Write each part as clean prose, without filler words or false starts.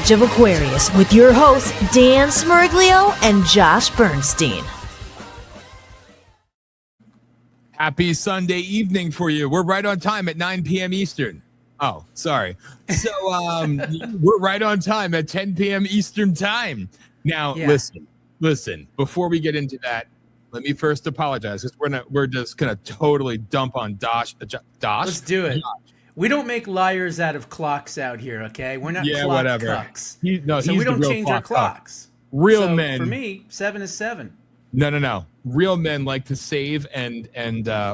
Rage of Aquarius with your hosts Dan Smeriglio and Josh Bernstein. Happy Sunday evening for you. We're right on time at 9 p.m. Eastern. Oh, sorry. So we're right on time at 10 p.m. Eastern time. Now, listen, before we get into that, let me first apologize because we're just going to totally dump on Dosh. Let's do it. Josh. We don't make liars out of clocks out here, okay? We're not clock cucks. So we don't change our clocks. Real men. For me, 7 is 7. No. Real men like to save and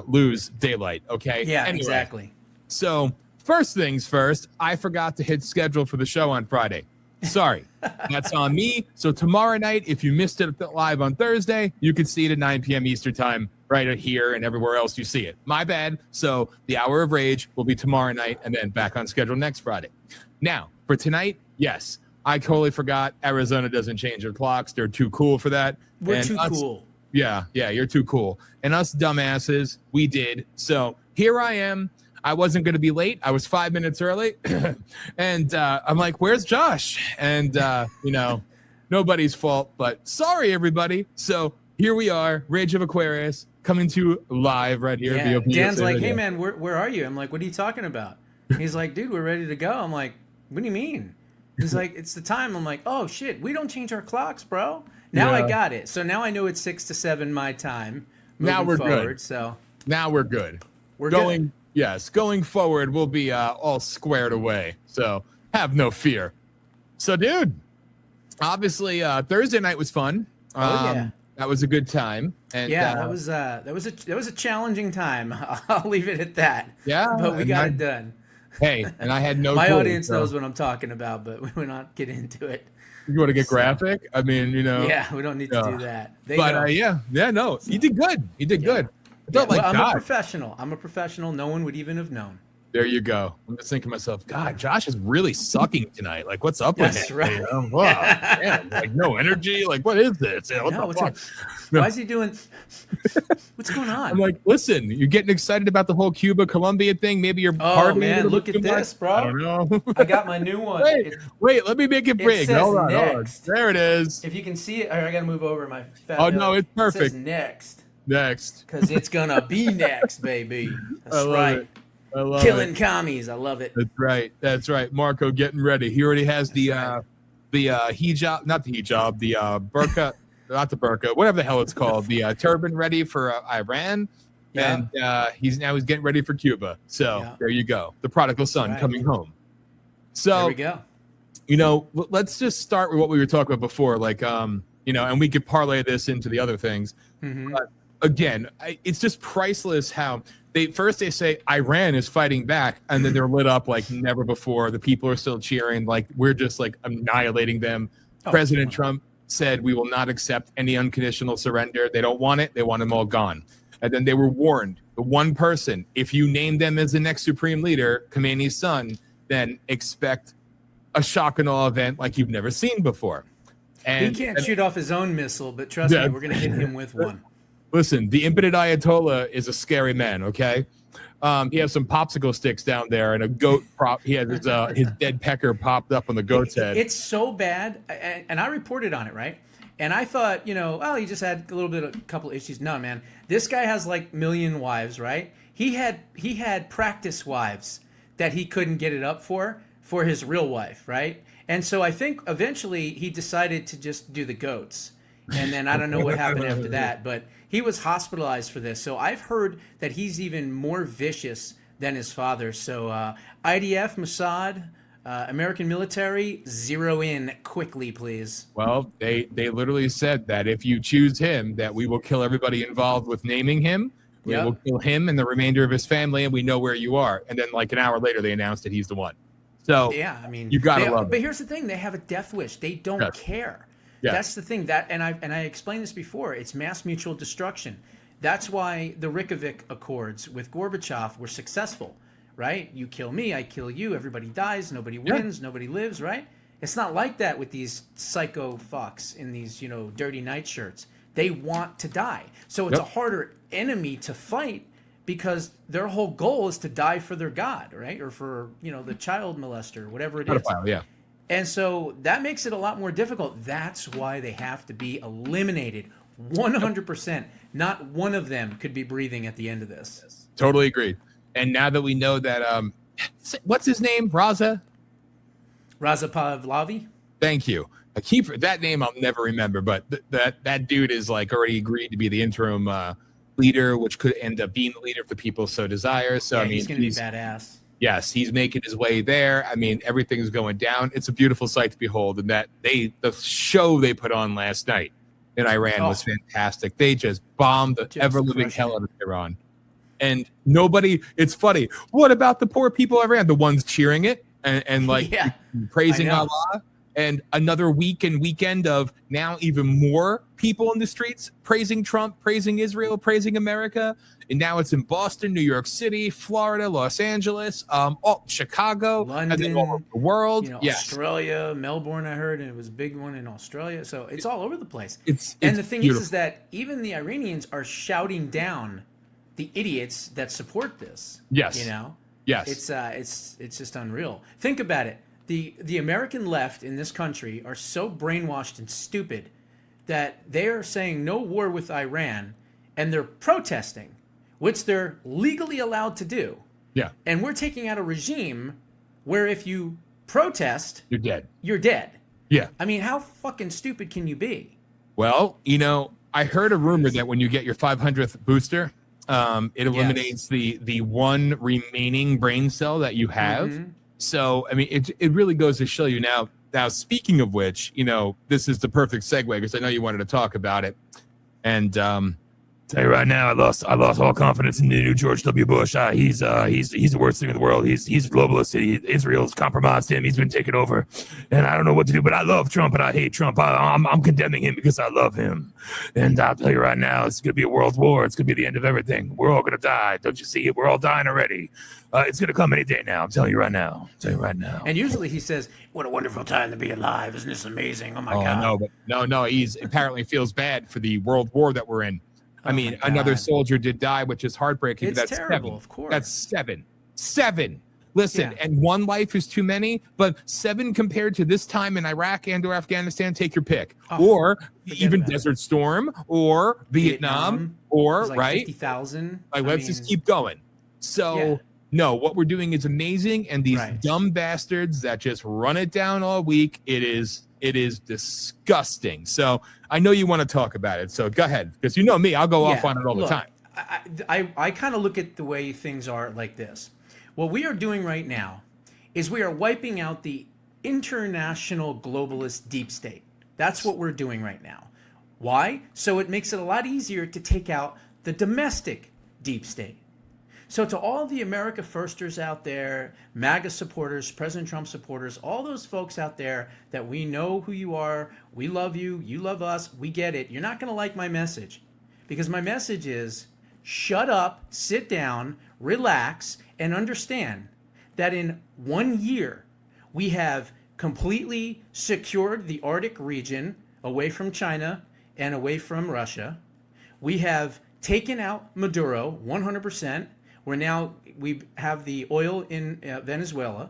lose daylight, okay? Yeah, anyway, exactly. So first things first, I forgot to hit schedule for the show on Friday. Sorry. That's on me. So tomorrow night, if you missed it live on Thursday, you can see it at 9 p.m. Eastern time right here and everywhere else you see it. My bad. So the Hour of Rage will be tomorrow night and then back on schedule next Friday. Now, for tonight, yes, I totally forgot Arizona doesn't change their clocks. They're too cool for that. We're too cool. Yeah, you're too cool. And us dumbasses, we did. So here I am. I wasn't going to be late. I was 5 minutes early. And I'm like, where's Josh? And, nobody's fault, but sorry, everybody. So here we are, Rage of Aquarius, coming to you live right here. Yeah. Dan's like, hey, man, where are you? I'm like, what are you talking about? He's like, dude, we're ready to go. I'm like, what do you mean? He's like, it's the time. I'm like, oh, shit, we don't change our clocks, bro. Now I got it. So now I know it's 6 to 7 my time. Now we're forward, good. So now we're good. We're going. Good. Yes, going forward, we'll be all squared away. So have no fear. So, dude, obviously Thursday night was fun. That was a good time. And that was a challenging time. I'll leave it at that. Yeah, but we got it done. Hey, and I had no. My audience knows what I'm talking about, but we will not get into it. You want to get graphic? I mean, Yeah, we don't need to do that. No, he did good. He did good. I'm a professional. I'm a professional. No one would even have known. There you go. I'm just thinking to myself, God, Josh is really sucking tonight. Like, what's up with him? Right. Wow, man, like no energy. Like, what is this? Why is he doing? What's going on? I'm like, listen, you're getting excited about the whole Cuba Colombia thing. Maybe you're. Oh man, look at this, bro. I don't know. I got my new one. Wait, let me make it big. Hold on. There it is. If you can see it, I gotta move over my. No, it's perfect. It says next. Because it's gonna be next, baby. That's right. I love Killing commies. I love it. That's right. Marco getting ready. He already has the hijab, not the hijab, the burqa, not the burqa, whatever the hell it's called, the turban ready for Iran. Yeah. And he's getting ready for Cuba. So there you go. The prodigal son coming home. So there we go. Let's just start with what we were talking about before, like and we could parlay this into the other things. Mm-hmm. But again, it's just priceless how they say Iran is fighting back, and then they're lit up like never before. The people are still cheering, like we're just like annihilating them. President Trump said we will not accept any unconditional surrender. They don't want it. They want them all gone. And then they were warned, the one person, if you name them as the next supreme leader, Khomeini's son, then expect a shock and awe event like you've never seen before. And he can't shoot off his own missile, but trust me, we're going to hit him with one. Listen, the impotent Ayatollah is a scary man, okay? He has some popsicle sticks down there and a goat prop. He has his dead pecker popped up on the goat's head. It's so bad, and I reported on it, right? And I thought, he just had a couple issues. No, man, this guy has like million wives, right? He had practice wives that he couldn't get it up for his real wife, right? And so I think eventually he decided to just do the goats. And then I don't know what happened after that, but he was hospitalized for this. So I've heard that he's even more vicious than his father. So IDF, Mossad, American military, zero in quickly, please. Well, they literally said that if you choose him, that we will kill everybody involved with naming him. We will kill him and the remainder of his family, and we know where you are. And then like an hour later, they announced that he's the one. So yeah, I mean, you gotta love it. But here's the thing: they have a death wish. They don't care. Yeah. That's the thing and I explained this before. It's mass mutual destruction. That's why the Reykjavik Accords with Gorbachev were successful, right? You kill me, I kill you. Everybody dies. Nobody wins. Nobody lives, right? It's not like that with these psycho fucks in these, dirty nightshirts. They want to die. So it's a harder enemy to fight because their whole goal is to die for their god, right? Or for, the child molester, whatever it is. Pedophile, yeah. And so that makes it a lot more difficult. That's why they have to be eliminated 100%. Not one of them could be breathing at the end of this. Totally agreed. And now that we know that, what's his name? Raza Pavlovi? Thank you. I keep that name. I'll never remember, but that dude is like already agreed to be the interim leader, which could end up being the leader if the people so desire. So Yeah, I mean, he's going to be badass. Yes, he's making his way there. I mean, everything's going down. It's a beautiful sight to behold. And that the show they put on last night in Iran was fantastic. They just bombed the ever-living hell out of Iran. And nobody, it's funny. What about the poor people of Iran? The ones cheering it and like praising Allah. And another week and weekend of now even more people in the streets praising Trump, praising Israel, praising America. And now it's in Boston, New York City, Florida, Los Angeles, Chicago, London, and then all over the world. Australia, Melbourne, I heard, and it was a big one in Australia. So it's all over the place. And the thing is that even the Iranians are shouting down the idiots that support this. Yes. You know? Yes. It's just unreal. Think about it. The American left in this country are so brainwashed and stupid that they are saying no war with Iran, and they're protesting, which they're legally allowed to do. Yeah. And we're taking out a regime where if you protest, you're dead. You're dead. Yeah. I mean, how fucking stupid can you be? Well, I heard a rumor that when you get your 500th booster, it eliminates the one remaining brain cell that you have. Mm-hmm. So, I mean, it really goes to show you now. Now, speaking of which, this is the perfect segue because I know you wanted to talk about it. And tell you right now, I lost all confidence in the new George W. Bush. He's the worst thing in the world. He's a globalist. Israel's compromised him. He's been taken over, and I don't know what to do. But I love Trump, and I hate Trump. I'm condemning him because I love him. And I'll tell you right now, it's going to be a world war. It's going to be the end of everything. We're all going to die. Don't you see it? We're all dying already. It's going to come any day now. I'm telling you right now. And usually he says, "What a wonderful time to be alive! Isn't this amazing? Oh my God!" No. He's apparently feels bad for the world war that we're in. I mean, another soldier did die, which is heartbreaking. It's that's terrible, 7. of course. That's 7. Listen, and one life is too many, but 7 compared to this time in Iraq and or Afghanistan, take your pick. Or even Desert Storm or Vietnam or, like right? 50,000. Let's just keep going. So, no, what we're doing is amazing. And these dumb bastards that just run it down all week, it is disgusting. So I know you want to talk about it. So go ahead, because you know me, I'll go off on it all the time. I kind of look at the way things are like this. What we are doing right now is we are wiping out the international globalist deep state. That's what we're doing right now. Why? So it makes it a lot easier to take out the domestic deep state. So to all the America Firsters out there, MAGA supporters, President Trump supporters, all those folks out there that we know who you are, we love you, you love us, we get it. You're not going to like my message because my message is shut up, sit down, relax, and understand that in 1 year, we have completely secured the Arctic region away from China and away from Russia. We have taken out Maduro 100%. We have the oil in Venezuela.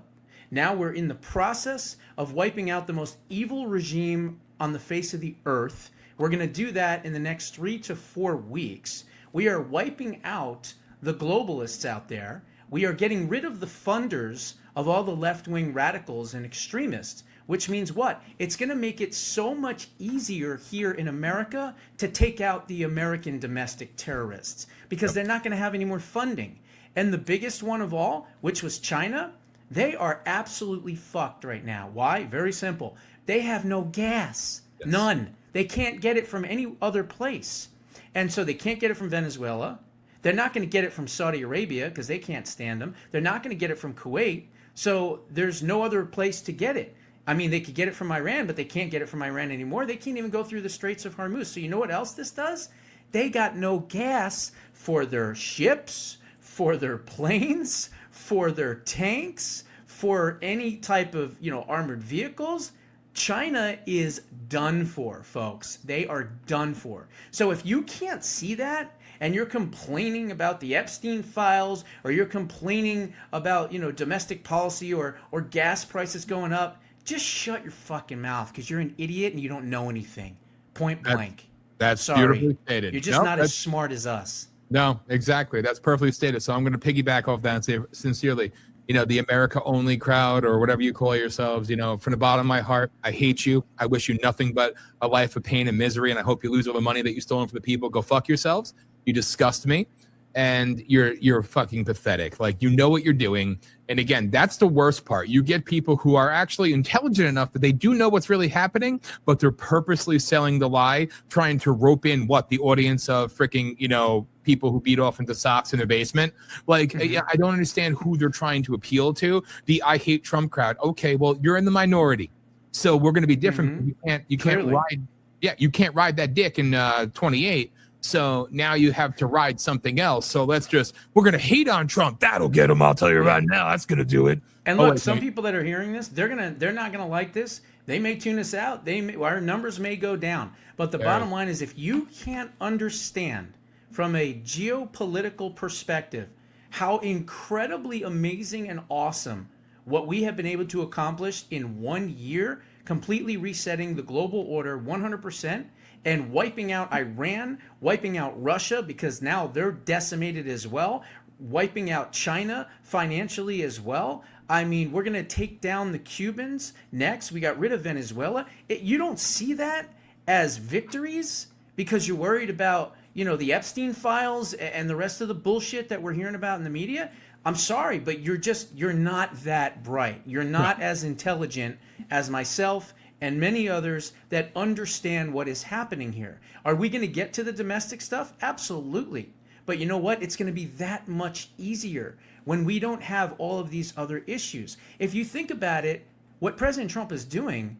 Now we're in the process of wiping out the most evil regime on the face of the earth. We're going to do that in the next 3 to 4 weeks. We are wiping out the globalists out there. We are getting rid of the funders of all the left-wing radicals and extremists, which means what? It's going to make it so much easier here in America to take out the American domestic terrorists because they're not going to have any more funding. And the biggest one of all, which was China, they are absolutely fucked right now. Why? Very simple. They have no gas. Yes. None. They can't get it from any other place. And so they can't get it from Venezuela. They're not going to get it from Saudi Arabia because they can't stand them. They're not going to get it from Kuwait. So there's no other place to get it. I mean, they could get it from Iran, but they can't get it from Iran anymore. They can't even go through the Straits of Hormuz. So you know what else this does? They got no gas for their ships, for their planes, for their tanks, for any type of, armored vehicles. China is done for, folks. They are done for. So if you can't see that and you're complaining about the Epstein files or you're complaining about, domestic policy or gas prices going up, just shut your fucking mouth because you're an idiot and you don't know anything. Point blank. That's Sorry. beautifully stated. You're just not as smart as us. No, exactly. That's perfectly stated. So I'm going to piggyback off that and say sincerely, the America only crowd or whatever you call yourselves, from the bottom of my heart, I hate you. I wish you nothing but a life of pain and misery. And I hope you lose all the money that you stolen from the people. Go fuck yourselves. You disgust me. And you're fucking pathetic. Like, you know what you're doing. And again, that's the worst part. You get people who are actually intelligent enough that they do know what's really happening, but they're purposely selling the lie, trying to rope in the audience of freaking, people who beat off into socks in the basement. Like, I don't understand who they're trying to appeal to. The I hate Trump crowd. Okay, well, you're in the minority. So we're going to be different. You can't ride. Yeah, you can't ride that dick in 28. So now you have to ride something else. So we're going to hate on Trump. That'll get him. I'll tell you right now. That's going to do it. And look, some people that are hearing this, they're not going to like this. They may tune us out. Our numbers may go down. But the bottom line is, if you can't understand from a geopolitical perspective how incredibly amazing and awesome what we have been able to accomplish in 1 year, completely resetting the global order 100%, and wiping out Iran, wiping out Russia because now they're decimated as well, wiping out China financially as well. I mean, we're going to take down the Cubans next. We got rid of Venezuela. You don't see that as victories because you're worried about, the Epstein files and the rest of the bullshit that we're hearing about in the media. I'm sorry, but you're not that bright. You're not as intelligent as myself and many others that understand what is happening here. Are we going to get to the domestic stuff? Absolutely. But you know what? It's going to be that much easier when we don't have all of these other issues. If you think about it, what President Trump is doing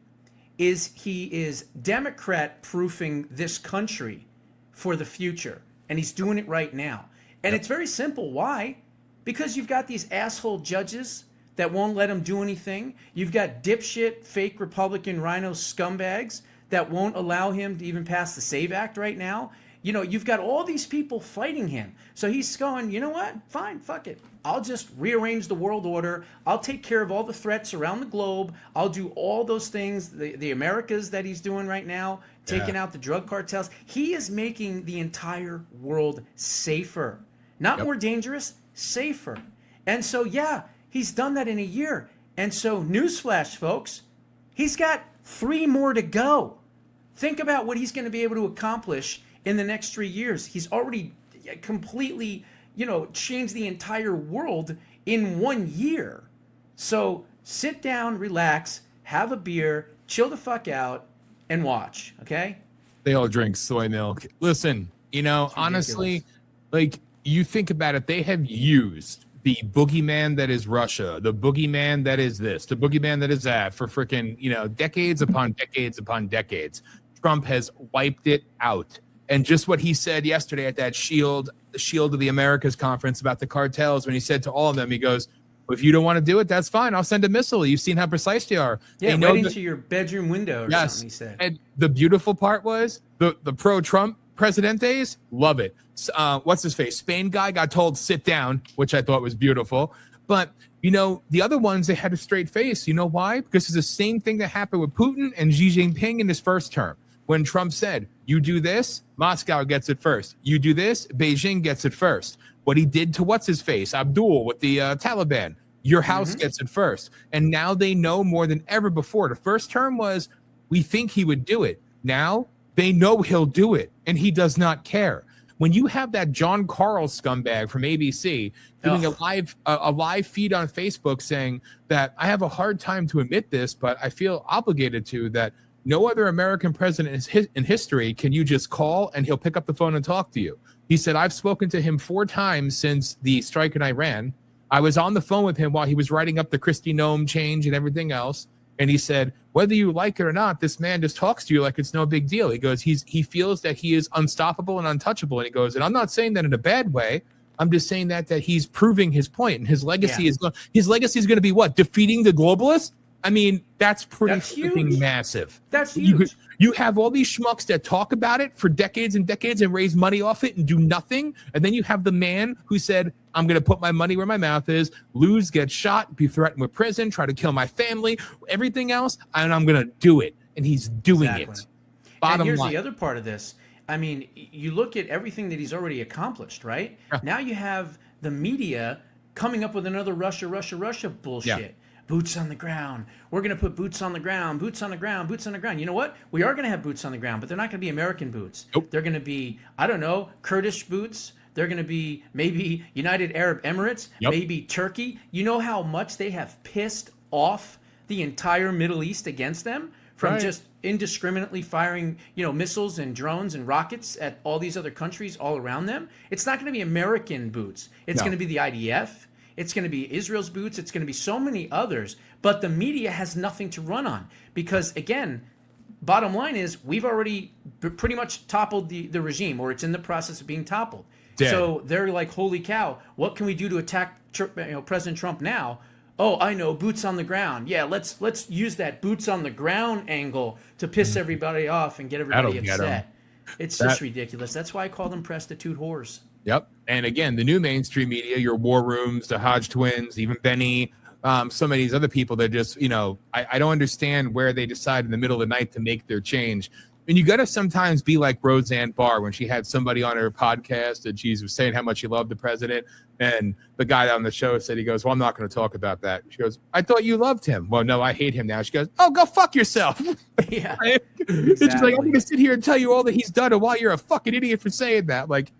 is he is Democrat-proofing this country for the future. And he's doing it right now. And it's very simple. Why? Because you've got these asshole judges that won't let him do anything. You've got dipshit, fake Republican rhino scumbags that won't allow him to even pass the SAVE Act right now. You've got all these people fighting him. So he's going, you know what? Fine, fuck it. I'll just rearrange the world order. I'll take care of all the threats around the globe. I'll do all those things, the Americas that he's doing right now, taking out the drug cartels. He is making the entire world safer. Not more dangerous, safer. And so, he's done that in a year. And so, newsflash, folks, he's got 3 more to go. Think about what he's going to be able to accomplish in the next 3 years. He's already completely, changed the entire world in 1 year. So sit down, relax, have a beer, chill the fuck out, and watch, okay? They all drink soy milk. Listen, honestly, like, you think about it, they have used the boogeyman that is Russia, the boogeyman that is this, the boogeyman that is that for freaking, decades upon decades upon decades. Trump has wiped it out. And just what he said yesterday at that Shield of the Americas conference about the cartels, when he said to all of them, he goes, well, if you don't want to do it, that's fine. I'll send a missile. You've seen how precise they are. Yeah, right into your bedroom window or something, he said. And the beautiful part was the pro-Trump Presidentes love it. What's his face? Spain guy got told sit down, which I thought was beautiful. But, the other ones, they had a straight face. You know why? Because it's the same thing that happened with Putin and Xi Jinping in his first term. When Trump said, you do this, Moscow gets it first. You do this, Beijing gets it first. What he did to what's his face? Abdul with the Taliban. Your house gets it first. And now they know more than ever before. The first term was, we think he would do it. Now they know he'll do it, and he does not care. When you have that John Carl scumbag from ABC doing a live feed on Facebook saying that I have a hard time to admit this, but I feel obligated to, that no other American president in history can you just call and he'll pick up the phone and talk to you. He said, I've spoken to him 4 times since the strike in Iran. I was on the phone with him while he was writing up the Kristi Noem change and everything else. And he said, whether you like it or not, this man just talks to you like it's no big deal. He goes, he feels that he is unstoppable and untouchable. And he goes, and I'm not saying that in a bad way. I'm just saying that he's proving his point. And his legacy is going to be what? Defeating the globalists? I mean, that's pretty That's freaking huge. massive. That's huge. You have all these schmucks that talk about it for decades and decades and raise money off it and do nothing. And then you have the man who said, I'm going to put my money where my mouth is, lose, get shot, be threatened with prison, try to kill my family, everything else, and I'm going to do it. And he's doing it. And here's the other part of this. I mean, you look at everything that he's already accomplished, right? Yeah. Now you have the media coming up with another Russia bullshit. Yeah. Boots on the ground. We're going to put boots on the ground, boots on the ground, boots on the ground. You know what? We are going to have boots on the ground, but they're not going to be American boots. Nope. They're going to be, I don't know, Kurdish boots. They're going to be maybe United Arab Emirates, maybe Turkey. You know how much they have pissed off the entire Middle East against them from just indiscriminately firing, missiles and drones and rockets at all these other countries all around them? It's not going to be American boots. It's going to be the IDF. It's going to be Israel's boots. It's going to be so many others. But the media has nothing to run on because, again, bottom line is we've already pretty much toppled the regime, or it's in the process of being toppled. Dead. So they're like, holy cow, what can we do to attack President Trump now? Oh, I know, boots on the ground. Yeah, let's use that boots on the ground angle to piss everybody off and get everybody upset. It's just ridiculous. That's why I call them prostitute whores. Yep. And again, the new mainstream media, your War Rooms, the Hodge twins, even Benny, some of these other people that just, I don't understand where they decide in the middle of the night to make their change. And you got to sometimes be like Roseanne Barr when she had somebody on her podcast and she was saying how much she loved the president. And the guy on the show said, he goes, well, I'm not going to talk about that. She goes, I thought you loved him. Well, no, I hate him now. She goes, oh, go fuck yourself. Yeah. It's just like, I'm going to sit here and tell you all that he's done and why you're a fucking idiot for saying that. Like,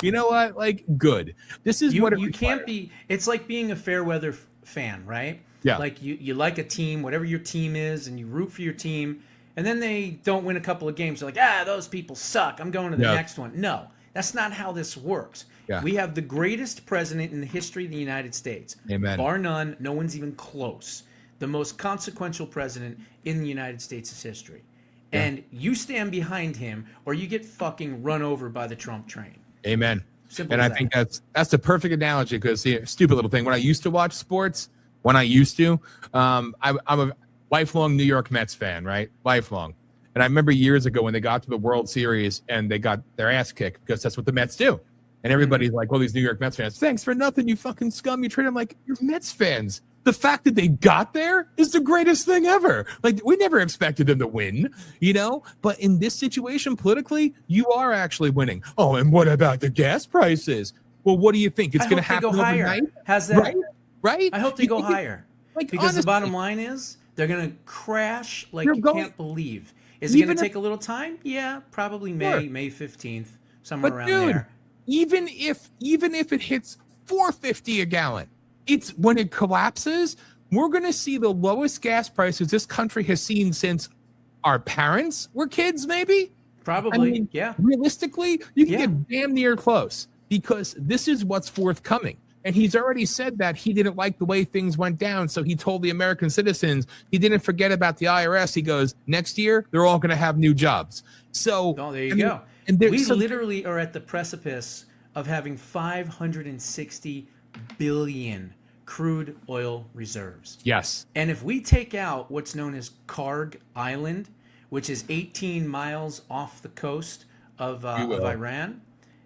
you know what? Like, good. This is what you can't be. It's like being a fair weather fan, right? Yeah. Like you like a team, whatever your team is, and you root for your team, and then they don't win a couple of games. You're like, those people suck. I'm going to the next one. No, that's not how this works. Yeah. We have the greatest president in the history of the United States. Amen. Bar none. No one's even close. The most consequential president in the United States' history. Yeah. And you stand behind him, or you get fucking run over by the Trump train. Amen. Simple and I think that's the perfect analogy because, stupid little thing. When I used to watch sports, I'm a lifelong New York Mets fan, right? Lifelong. And I remember years ago when they got to the World Series and they got their ass kicked because that's what the Mets do. And everybody's like, well, these New York Mets fans, thanks for nothing, you fucking scum. You treat them like you're Mets fans. The fact that they got there is the greatest thing ever. Like, we never expected them to win, But in this situation, politically, you are actually winning. Oh, and what about the gas prices? Well, what do you think? It's going to happen overnight? Has that? Right? I hope they go higher. Because honestly, the bottom line is they're going to crash like you can't believe. Is it going to take a little time? Yeah, probably May 15th, somewhere around there. Even if it hits $4.50 a gallon, it's when it collapses, we're going to see the lowest gas prices this country has seen since our parents were kids, maybe? Probably, yeah. Realistically, you can get damn near close because this is what's forthcoming. And he's already said that he didn't like the way things went down, so he told the American citizens he didn't forget about the IRS. He goes, next year, they're all going to have new jobs. So there you go. And we literally are at the precipice of having 560 billion crude oil reserves. Yes. And if we take out what's known as Karg Island, which is 18 miles off the coast of Iran,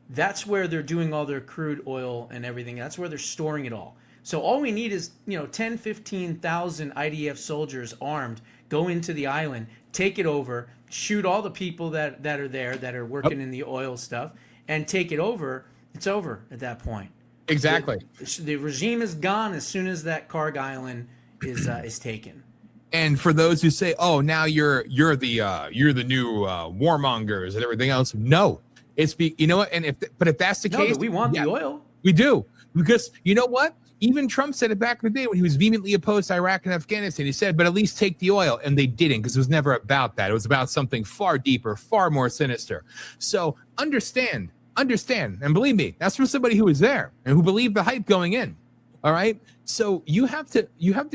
that's where they're doing all their crude oil and everything. That's where they're storing it all. So all we need is, 10, 15,000 IDF soldiers armed, go into the island, take it over, shoot all the people that are there that are working in the oil stuff, and take it over. It's over at that point. Exactly. The regime is gone as soon as that Karg Island is taken. And for those who say, "Oh, now you're the new warmongers and everything else," no, it's you know what? And if that's the case, we want the oil. We do, because you know what? Even Trump said it back in the day when he was vehemently opposed to Iraq and Afghanistan. He said, "But at least take the oil," and they didn't because it was never about that. It was about something far deeper, far more sinister. So understand, and believe me, that's from somebody who was there and who believed the hype going in. All right. So you have to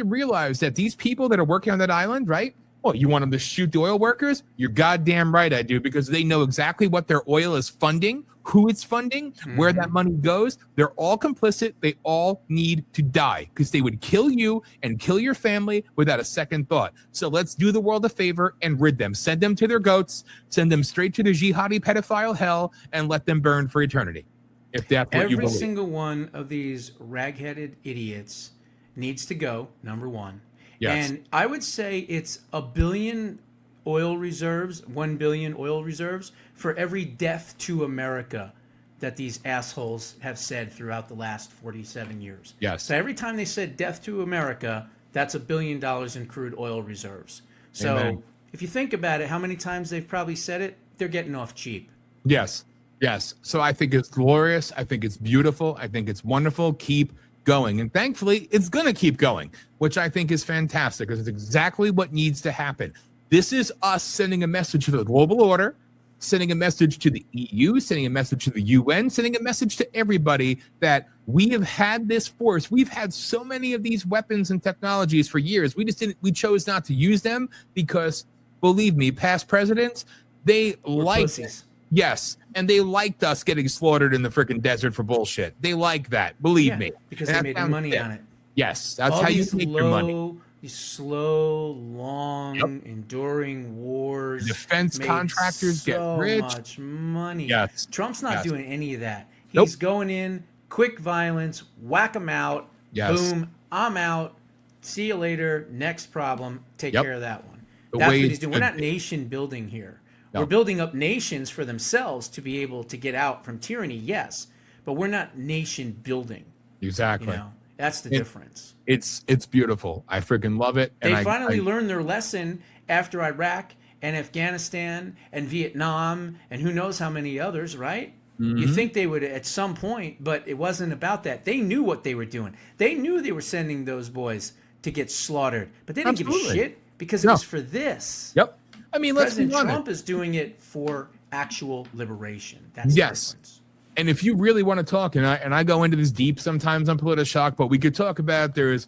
realize that these people that are working on that island, right? Well, you want them to shoot the oil workers? You're goddamn right I do, because they know exactly what their oil is funding, who it's funding, where that money goes. They're all complicit. They all need to die because they would kill you and kill your family without a second thought. So let's do the world a favor and rid them. Send them to their goats, send them straight to the jihadi pedophile hell, and let them burn for eternity. If that's what you believe. Every single one of these rag-headed idiots needs to go, number one. Yes. And I would say it's 1 billion oil reserves, 1 billion oil reserves for every death to America that these assholes have said throughout the last 47 years. Yes. So every time they said death to America, that's $1 billion in crude oil reserves. So Amen. if you think about it, how many times they've probably said it, they're getting off cheap. Yes. Yes. So I think it's glorious. I think it's beautiful. I think it's wonderful. Keep going. And thankfully, it's going to keep going, which I think is fantastic because it's exactly what needs to happen. This is us sending a message to the global order, sending a message to the EU, sending a message to the UN, sending a message to everybody that we have had this force. We've had so many of these weapons and technologies for years. We chose not to use them because, believe me, past presidents, they liked it. Yes, and they liked us getting slaughtered in the freaking desert for bullshit. They like that, believe me. Because they made money on it. Yes, that's how you make your money. These slow, long, enduring wars. Defense contractors get rich. So much money. Yes. Trump's not doing any of that. He's going in, quick violence, whack them out, boom, I'm out, see you later, next problem, take care of that one. That's what he's doing. We're not nation building here. No. We're building up nations for themselves to be able to get out from tyranny, yes, but we're not nation building. Exactly. You know, that's the difference. It's beautiful. I freaking love it. And they finally learned their lesson after Iraq and Afghanistan and Vietnam and who knows how many others, right? Mm-hmm. You think they would at some point, but it wasn't about that. They knew what they were doing. They knew they were sending those boys to get slaughtered, but they didn't give a shit because it was for this. Yep. I mean, President Trump is doing it for actual liberation. That's the difference. And if you really want to talk, and I go into this deep sometimes on PolitiShock, but we could talk about there's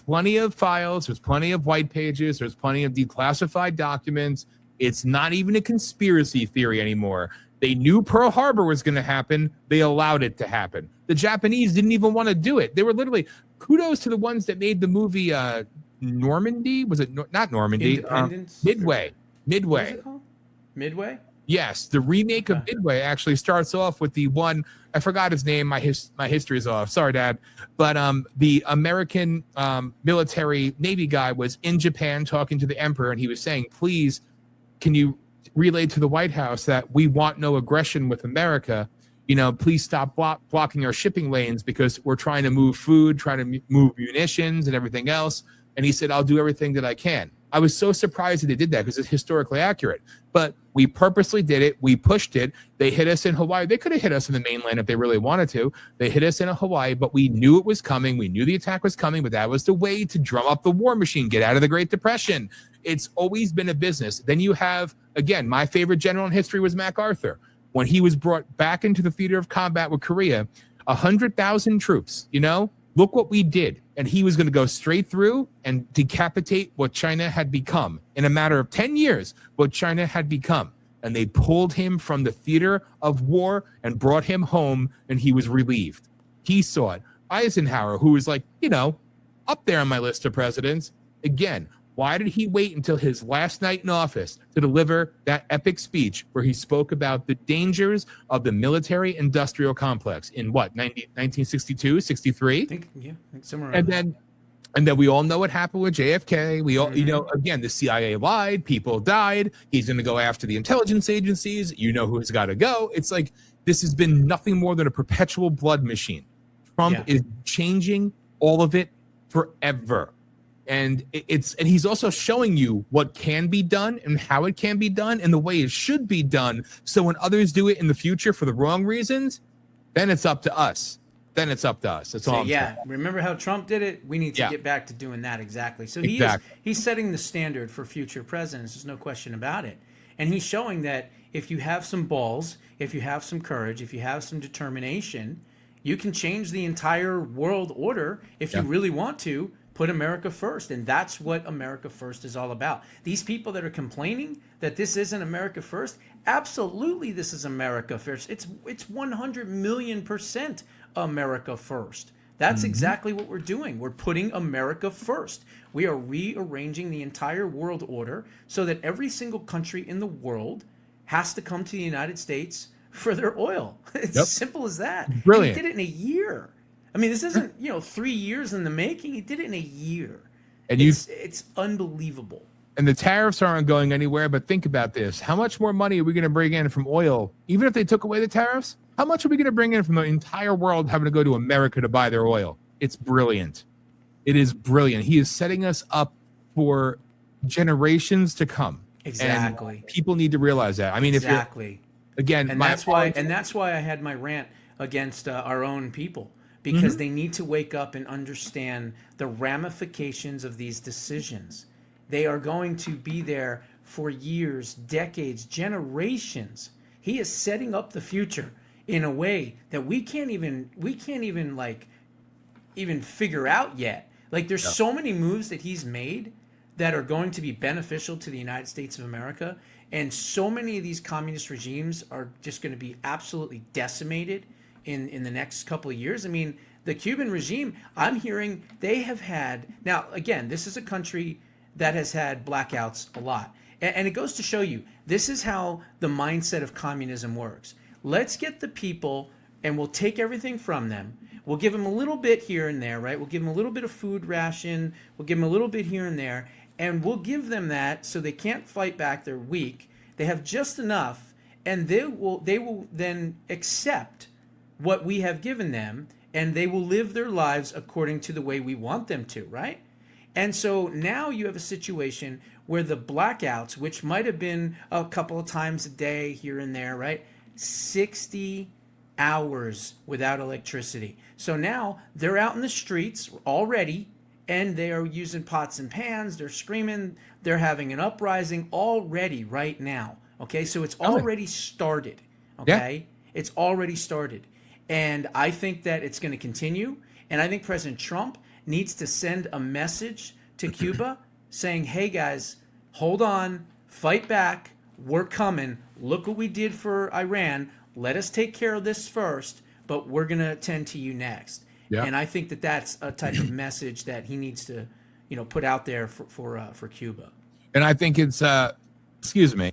plenty of files, there's plenty of white pages, there's plenty of declassified documents. It's not even a conspiracy theory anymore. They knew Pearl Harbor was going to happen. They allowed it to happen. The Japanese didn't even want to do it. They were literally, kudos to the ones that made the movie Normandy. Was it not Normandy? Midway. What is it called? Midway? Yes, the remake of Midway actually starts off with the one, I forgot his name, my history's off, sorry Dad, but the American military Navy guy was in Japan talking to the Emperor, and he was saying, please, can you relay to the White House that we want no aggression with America, please stop blocking our shipping lanes because we're trying to move food, trying to move munitions and everything else, and he said, I'll do everything that I can. I was so surprised that they did that because it's historically accurate. But we purposely did it. We pushed it. They hit us in Hawaii. They could have hit us in the mainland if they really wanted to. They hit us in Hawaii, but we knew it was coming. We knew the attack was coming, but that was the way to drum up the war machine, get out of the Great Depression. It's always been a business. Then you have, again, my favorite general in history was MacArthur. When he was brought back into the theater of combat with Korea, 100,000 troops, look what we did. And he was going to go straight through and decapitate what China had become. In a matter of 10 years, what China had become. And they pulled him from the theater of war and brought him home, and he was relieved. He saw it. Eisenhower, who was like, up there on my list of presidents, again, why did he wait until his last night in office to deliver that epic speech where he spoke about the dangers of the military-industrial complex in what, 1962, 63? I think somewhere around and then we all know what happened with JFK. We all, again, the CIA lied, people died. He's going to go after the intelligence agencies. Who's got to go. It's like this has been nothing more than a perpetual blood machine. Trump is changing all of it forever. And and he's also showing you what can be done and how it can be done and the way it should be done. So when others do it in the future for the wrong reasons, then it's up to us. That's all I'm saying. Remember how Trump did it? We need to get back to doing that exactly. So he's setting the standard for future presidents. There's no question about it. And he's showing that if you have some balls, if you have some courage, if you have some determination, you can change the entire world order if you really want to put America first. And that's what America first is all about. These people that are complaining that this isn't America first, absolutely this is America first. It's 100 million% America first. That's exactly what we're doing. We're putting America first. We are rearranging the entire world order so that every single country in the world has to come to the United States for their oil. It's as simple as that. Brilliant. He did it in a year. I mean, this isn't, 3 years in the making. He did it in a year. And it's unbelievable. And the tariffs aren't going anywhere, but think about this. How much more money are we going to bring in from oil? Even if they took away the tariffs, how much are we going to bring in from the entire world having to go to America to buy their oil? It's brilliant. It is brilliant. He is setting us up for generations to come. Exactly. And people need to realize that. I mean, exactly. If you're, again, and that's why I had my rant against our own people, because they need to wake up and understand the ramifications of these decisions. They are going to be there for years, decades, generations. He is setting up the future in a way that we can't even figure out yet. Like, there's so many moves that he's made that are going to be beneficial to the United States of America, and so many of these communist regimes are just going to be absolutely decimated in the next couple of years. I mean, the Cuban regime, I'm hearing they have had, now again, this is a country that has had blackouts a lot. And it goes to show you, this is how the mindset of communism works. Let's get the people and we'll take everything from them. We'll give them a little bit here and there, right? We'll give them a little bit of food ration. We'll give them a little bit here and there. And we'll give them that so they can't fight back. They're weak. They have just enough. And they will then accept what we have given them. And they will live their lives according to the way we want them to, right? And so now you have a situation where the blackouts, which might have been a couple of times a day here and there, right? 60 hours without electricity. So now they're out in the streets already, and they are using pots and pans. They're screaming. They're having an uprising already right now. Okay, so it's already started. Okay, it's already started. And I think that it's going to continue. And I think President Trump needs to send a message to Cuba saying, hey guys, hold on, fight back, we're coming. Look what we did for Iran. Let us take care of this first, but we're going to attend to you next. Yeah. And I think that that's a type of message that he needs to, put out there for Cuba. And I think it's, excuse me.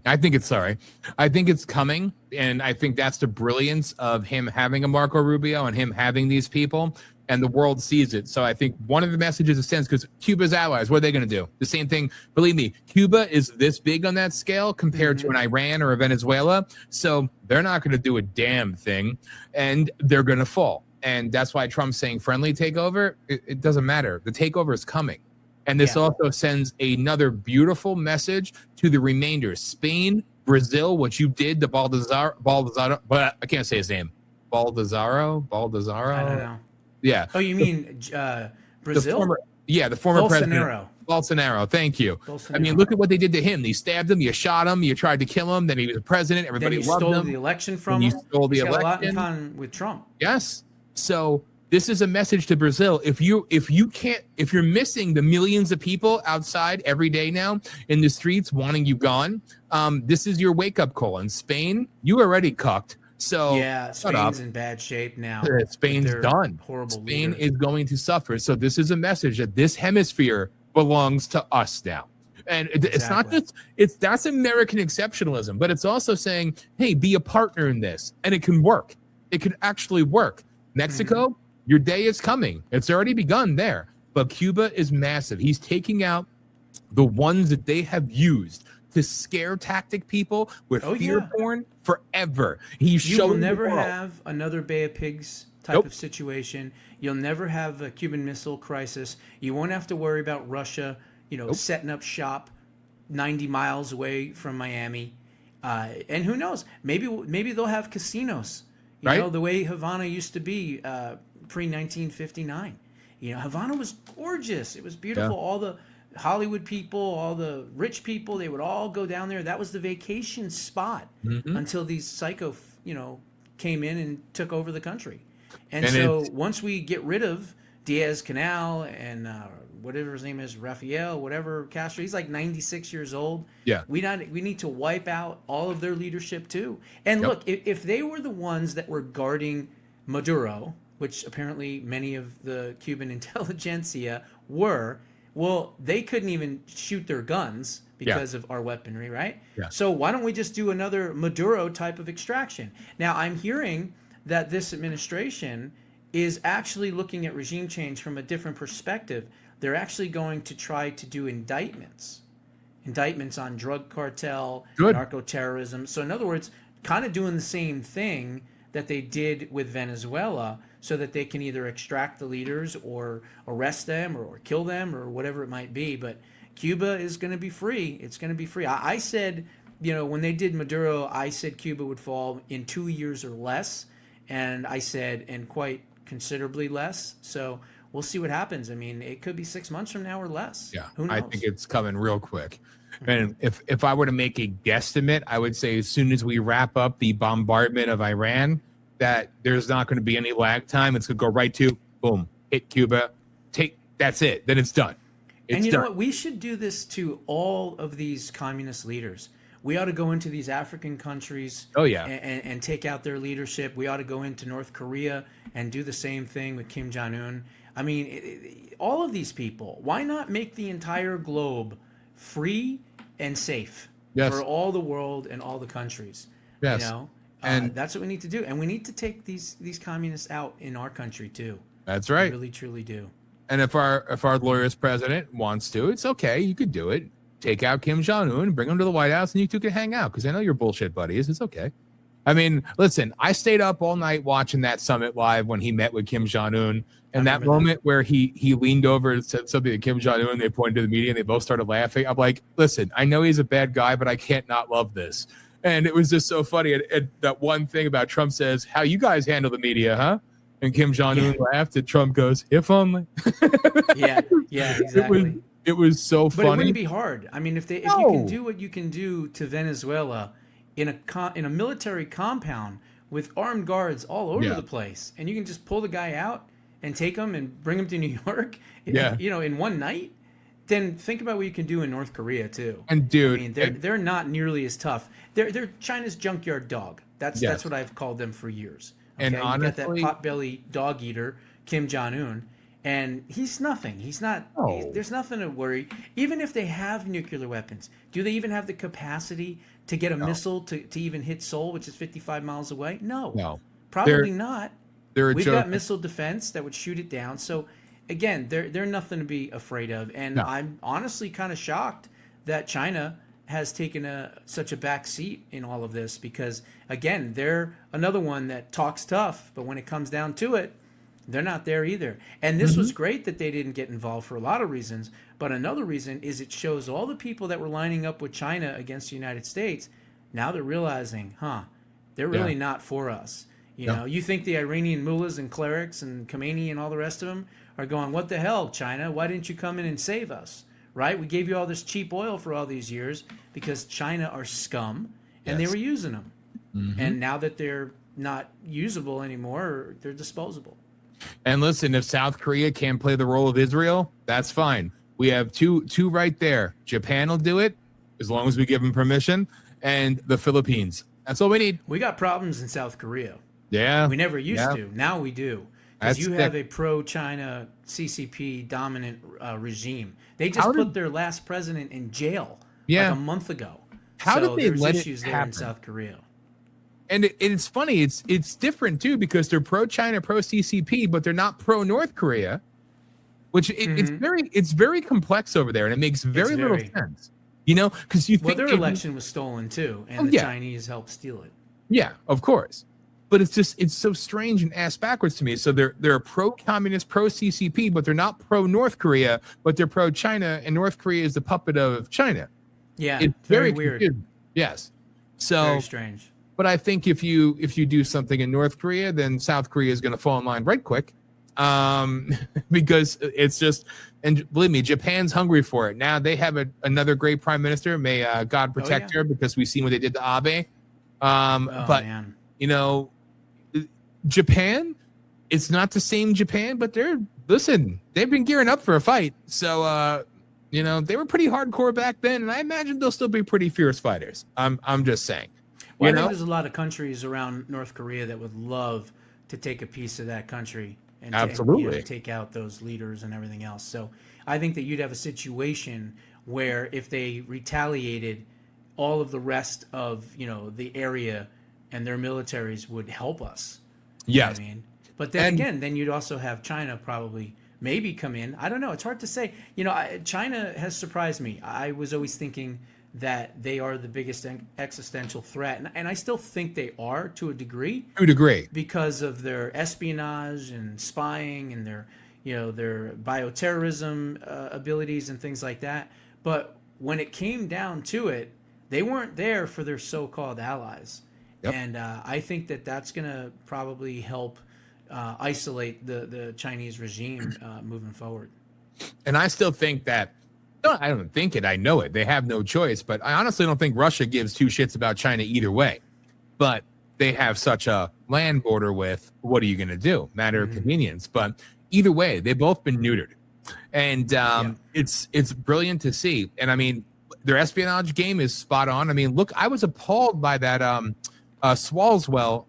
I think it's coming. And I think that's the brilliance of him having a Marco Rubio and him having these people, and the world sees it. So I think one of the messages it sends, because Cuba's allies, what are they going to do? The same thing. Believe me, Cuba is this big on that scale compared to an Iran or a Venezuela. So they're not going to do a damn thing, and they're going to fall. And that's why Trump's saying friendly takeover. It doesn't matter. The takeover is coming. And this also sends another beautiful message to the remainder. Spain, Brazil, what you did to Baldazaro, but I can't say his name. Baldazaro? I don't know. Yeah. Oh, you mean Brazil? The former president. Bolsonaro. Thank you. Bolsonaro. I mean, look at what they did to him. You stabbed him, you shot him, you tried to kill him, then he was president, everybody loved him. Then you stole the election from him. You stole the election. Got a lot in common with Trump. Yes. So this is a message to Brazil. If you're missing the millions of people outside every day now in the streets wanting you gone, this is your wake up call. In Spain, you already cucked. So yeah, Spain's in bad shape now. Spain's done. Spain is going to suffer. So this is a message that this hemisphere belongs to us now. And it's not just that's American exceptionalism, but it's also saying, hey, be a partner in this, and it can work. It can actually work. Mexico, your day is coming. It's already begun there. But Cuba is massive. He's taking out the ones that they have used to scare tactic people with fear porn forever. You will never have another Bay of Pigs type of situation. You'll never have a Cuban Missile Crisis. You won't have to worry about Russia, setting up shop 90 miles away from Miami. And who knows? Maybe they'll have casinos. The way Havana used to be pre-1959. Havana was gorgeous. It was beautiful. All the Hollywood people, all the rich people, they would all go down there. That was the vacation spot until these psycho, came in and took over the country. And so once we get rid of Diaz-Canel and whatever his name is, Rafael, whatever Castro. He's like 96 years old. Yeah. We need to wipe out all of their leadership too. And look, if they were the ones that were guarding Maduro, which apparently many of the Cuban intelligentsia were, well, they couldn't even shoot their guns because of our weaponry, right? Yeah. So why don't we just do another Maduro type of extraction? Now, I'm hearing that this administration is actually looking at regime change from a different perspective. They're actually going to try to do indictments on drug cartel, narco-terrorism. So in other words, kind of doing the same thing that they did with Venezuela, so that they can either extract the leaders or arrest them or kill them or whatever it might be. But Cuba is going to be free. It's going to be free. I said, when they did Maduro, I said Cuba would fall in 2 years or less. And I said, and quite considerably less. So we'll see what happens. I mean, it could be 6 months from now or less. Yeah, who knows? I think it's coming real quick. And if I were to make a guesstimate, I would say as soon as we wrap up the bombardment of Iran, that there's not going to be any lag time. It's going to go right to boom, hit Cuba, that's it. Then it's done. And you know what? We should do this to all of these communist leaders. We ought to go into these African countries and take out their leadership. We ought to go into North Korea and do the same thing with Kim Jong-un. I mean, all of these people, why not make the entire globe free and safe for all the world and all the countries? Yes. And that's what we need to do. And we need to take these communists out in our country too. That's right. We really, truly do. And if our glorious president wants to, it's okay. You could do it. Take out Kim Jong-un, bring him to the White House, and you two can hang out because I know you're bullshit buddies. It's okay. I mean, listen, I stayed up all night watching that summit live when he met with Kim Jong-un. And that moment where he leaned over and said something to Kim Jong-un, they pointed to the media and they both started laughing. I'm like, listen, I know he's a bad guy, but I can't not love this. And it was just so funny. And that one thing about Trump says, how you guys handle the media, huh? And Kim Jong-un laughed and Trump goes, if only. Yeah, exactly. It was so funny. But it wouldn't be hard. I mean, if you can do what you can do to Venezuela in a military compound with armed guards all over the place, and you can just pull the guy out and take him and bring him to New York, in one night, then think about what you can do in North Korea too. And dude, I mean, they're not nearly as tough. They're China's junkyard dog. That's what I've called them for years. Okay? And honestly, you got that potbelly dog eater, Kim Jong-un. And he's nothing. He's not. There's nothing to worry. Even if they have nuclear weapons, do they even have the capacity to get a missile to even hit Seoul, which is 55 miles away? No. Probably not. We've got missile defense that would shoot it down. So, again, they're nothing to be afraid of. And I'm honestly kind of shocked that China has taken such a back seat in all of this because, again, they're another one that talks tough, but when it comes down to it, they're not there either. And this was great that they didn't get involved for a lot of reasons. But another reason is it shows all the people that were lining up with China against the United States. Now they're realizing, they're really not for us. You know, you think the Iranian mullahs and clerics and Khomeini and all the rest of them are going, what the hell, China? Why didn't you come in and save us? Right? We gave you all this cheap oil for all these years because China are scum and they were using them. And now that they're not usable anymore, they're disposable. And listen, if South Korea can't play the role of Israel, that's fine. We have two right there. Japan will do it as long as we give them permission, and the Philippines. That's all we need. We got problems in South Korea. Yeah. We never used to. Now we do. Because you have a pro-China CCP dominant regime. They just put their last president in jail like a month ago. How did they let issues it there happen? in South Korea? And it's funny. It's different too because they're pro-China, pro-CCP, but they're not pro-North Korea, which it's very complex over there, and it makes very little sense. You know, because you think their election was stolen too, and the Chinese helped steal it. Yeah, of course. But it's so strange and ass backwards to me. So they're pro-communist, pro-CCP, but they're not pro-North Korea, but they're pro-China, and North Korea is the puppet of China. Yeah, it's very weird. Confusing. Yes. So very strange. But I think if you do something in North Korea, then South Korea is going to fall in line right quick, because it's just, and believe me, Japan's hungry for it. Now they have another great prime minister. May God protect her, because we've seen what they did to Abe. You know, Japan, it's not the same Japan, but they're listen, they've been gearing up for a fight. So, they were pretty hardcore back then, and I imagine they'll still be pretty fierce fighters. I'm just saying. Well, I think there's a lot of countries around North Korea that would love to take a piece of that country and absolutely take out those leaders and everything else. So I think that you'd have a situation where if they retaliated, all of the rest of the area and their militaries would help us. Yes. I mean, but then again, then you'd also have China probably maybe come in. I don't know. It's hard to say. China has surprised me. I was always thinking that they are the biggest existential threat, and I still think they are to a degree. To a degree, because of their espionage and spying and their bioterrorism abilities and things like that. But when it came down to it, they weren't there for their so-called allies. Yep. And I think that that's going to probably help isolate the Chinese regime moving forward. And I still think that, no, I don't think it, I know it. They have no choice. But I honestly don't think Russia gives two shits about China either way. But they have such a land border with, what are you going to do? Matter of convenience. But either way, they've both been neutered. And it's brilliant to see. And I mean, their espionage game is spot on. I mean, look, I was appalled by that Swalwell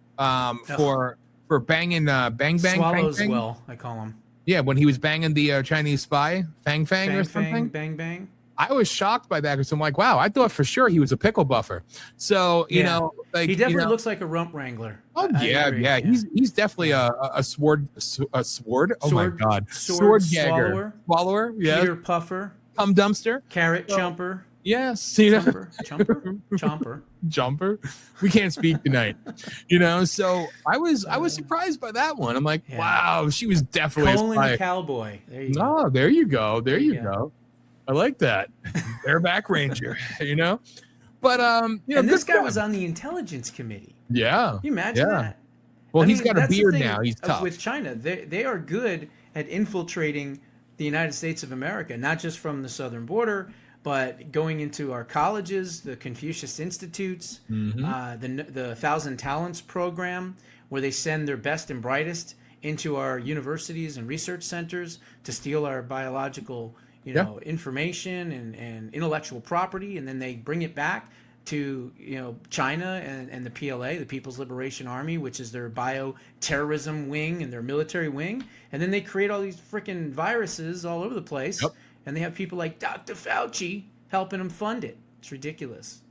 for banging Bang Swallowswell, I call him. Yeah, when he was banging the Chinese spy, Fang or something. Bang. I was shocked by that because I'm like, wow, I thought for sure he was a pickle buffer. So, he definitely looks like a rump wrangler. Oh, yeah. He's definitely a sword. Oh, my God. Sword Swallower. Yeah. Peter Puffer. Dumpster. Carrot chomper. Yes. Jumper. We can't speak tonight. So I was surprised by that one. I'm like, wow, she was definitely Colin Cowboy. There you go. There you go. I like that. Bareback Ranger, But and this guy was on the intelligence committee. Yeah. Can you imagine that? Well, he's got a beard now. He's tough. With China, they are good at infiltrating the United States of America, not just from the southern border, but going into our colleges, the Confucius Institutes, the Thousand Talents program, where they send their best and brightest into our universities and research centers to steal our biological, information and intellectual property, and then they bring it back to China and the PLA, the People's Liberation Army, which is their bioterrorism wing and their military wing, and then they create all these freaking viruses all over the place. Yep. And they have people like Dr. Fauci helping them fund it. It's ridiculous.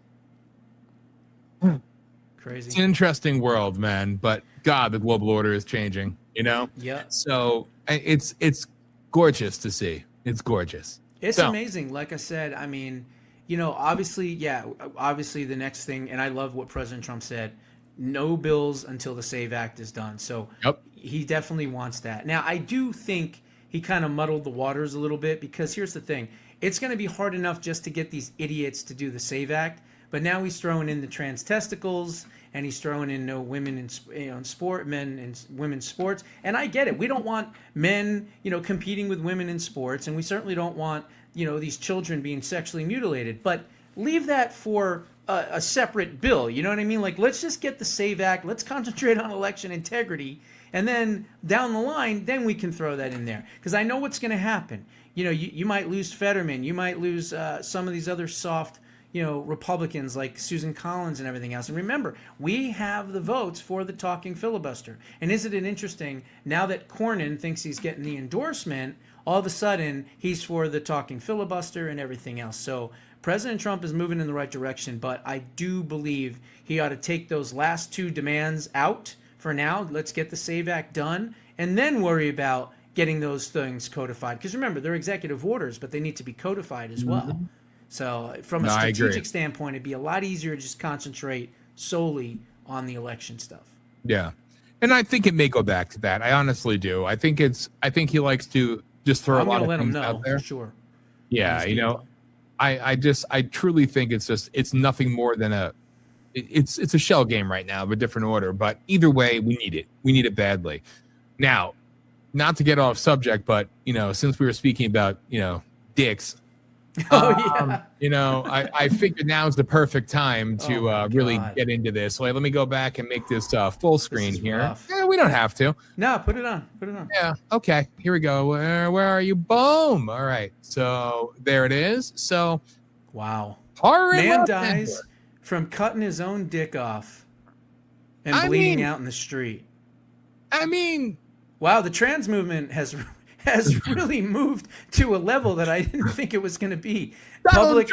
Crazy. It's an interesting world, man. But God, the global order is changing, Yeah. So it's gorgeous to see. It's gorgeous. It's amazing. Like I said, I mean, obviously the next thing, and I love what President Trump said, no bills until the SAVE Act is done. So he definitely wants that. Now, I do think he kind of muddled the waters a little bit, because here's the thing. It's going to be hard enough just to get these idiots to do the SAVE Act, but now he's throwing in the trans testicles, and he's throwing in no women in sport, men in women's sports. And I get it. We don't want men, competing with women in sports, and we certainly don't want, these children being sexually mutilated. But leave that for a separate bill. You know what I mean? Like, let's just get the SAVE Act. Let's concentrate on election integrity. And then down the line, then we can throw that in there. Because I know what's going to happen. You might lose Fetterman. You might lose some of these other soft, Republicans like Susan Collins and everything else. And remember, we have the votes for the talking filibuster. And isn't it interesting, now that Cornyn thinks he's getting the endorsement, all of a sudden he's for the talking filibuster and everything else. So President Trump is moving in the right direction, but I do believe he ought to take those last two demands out for now. Let's get the SAVE Act done and then worry about getting those things codified. Because remember, they're executive orders, but they need to be codified as well. So from a strategic standpoint, it'd be a lot easier to just concentrate solely on the election stuff. Yeah. And I think it may go back to that. I honestly do. I think he likes to just throw a lot of things out there. For sure. Yeah. I truly think it's nothing more than it's a shell game right now of a different order, but either way, we need it. We need it badly. Now, not to get off subject, but since we were speaking about, dicks, You know, I figured now's the perfect time to really get into this. Wait, let me go back and make this full screen here. Rough. Yeah, we don't have to. No, put it on. Put it on. Yeah. Okay. Here we go. Where are you? Boom. All right. So there it is. So. Wow. Horror Man dies from cutting his own dick off and bleeding out in the street. I mean, wow, the trans movement has really moved to a level that I didn't think it was going to be. Public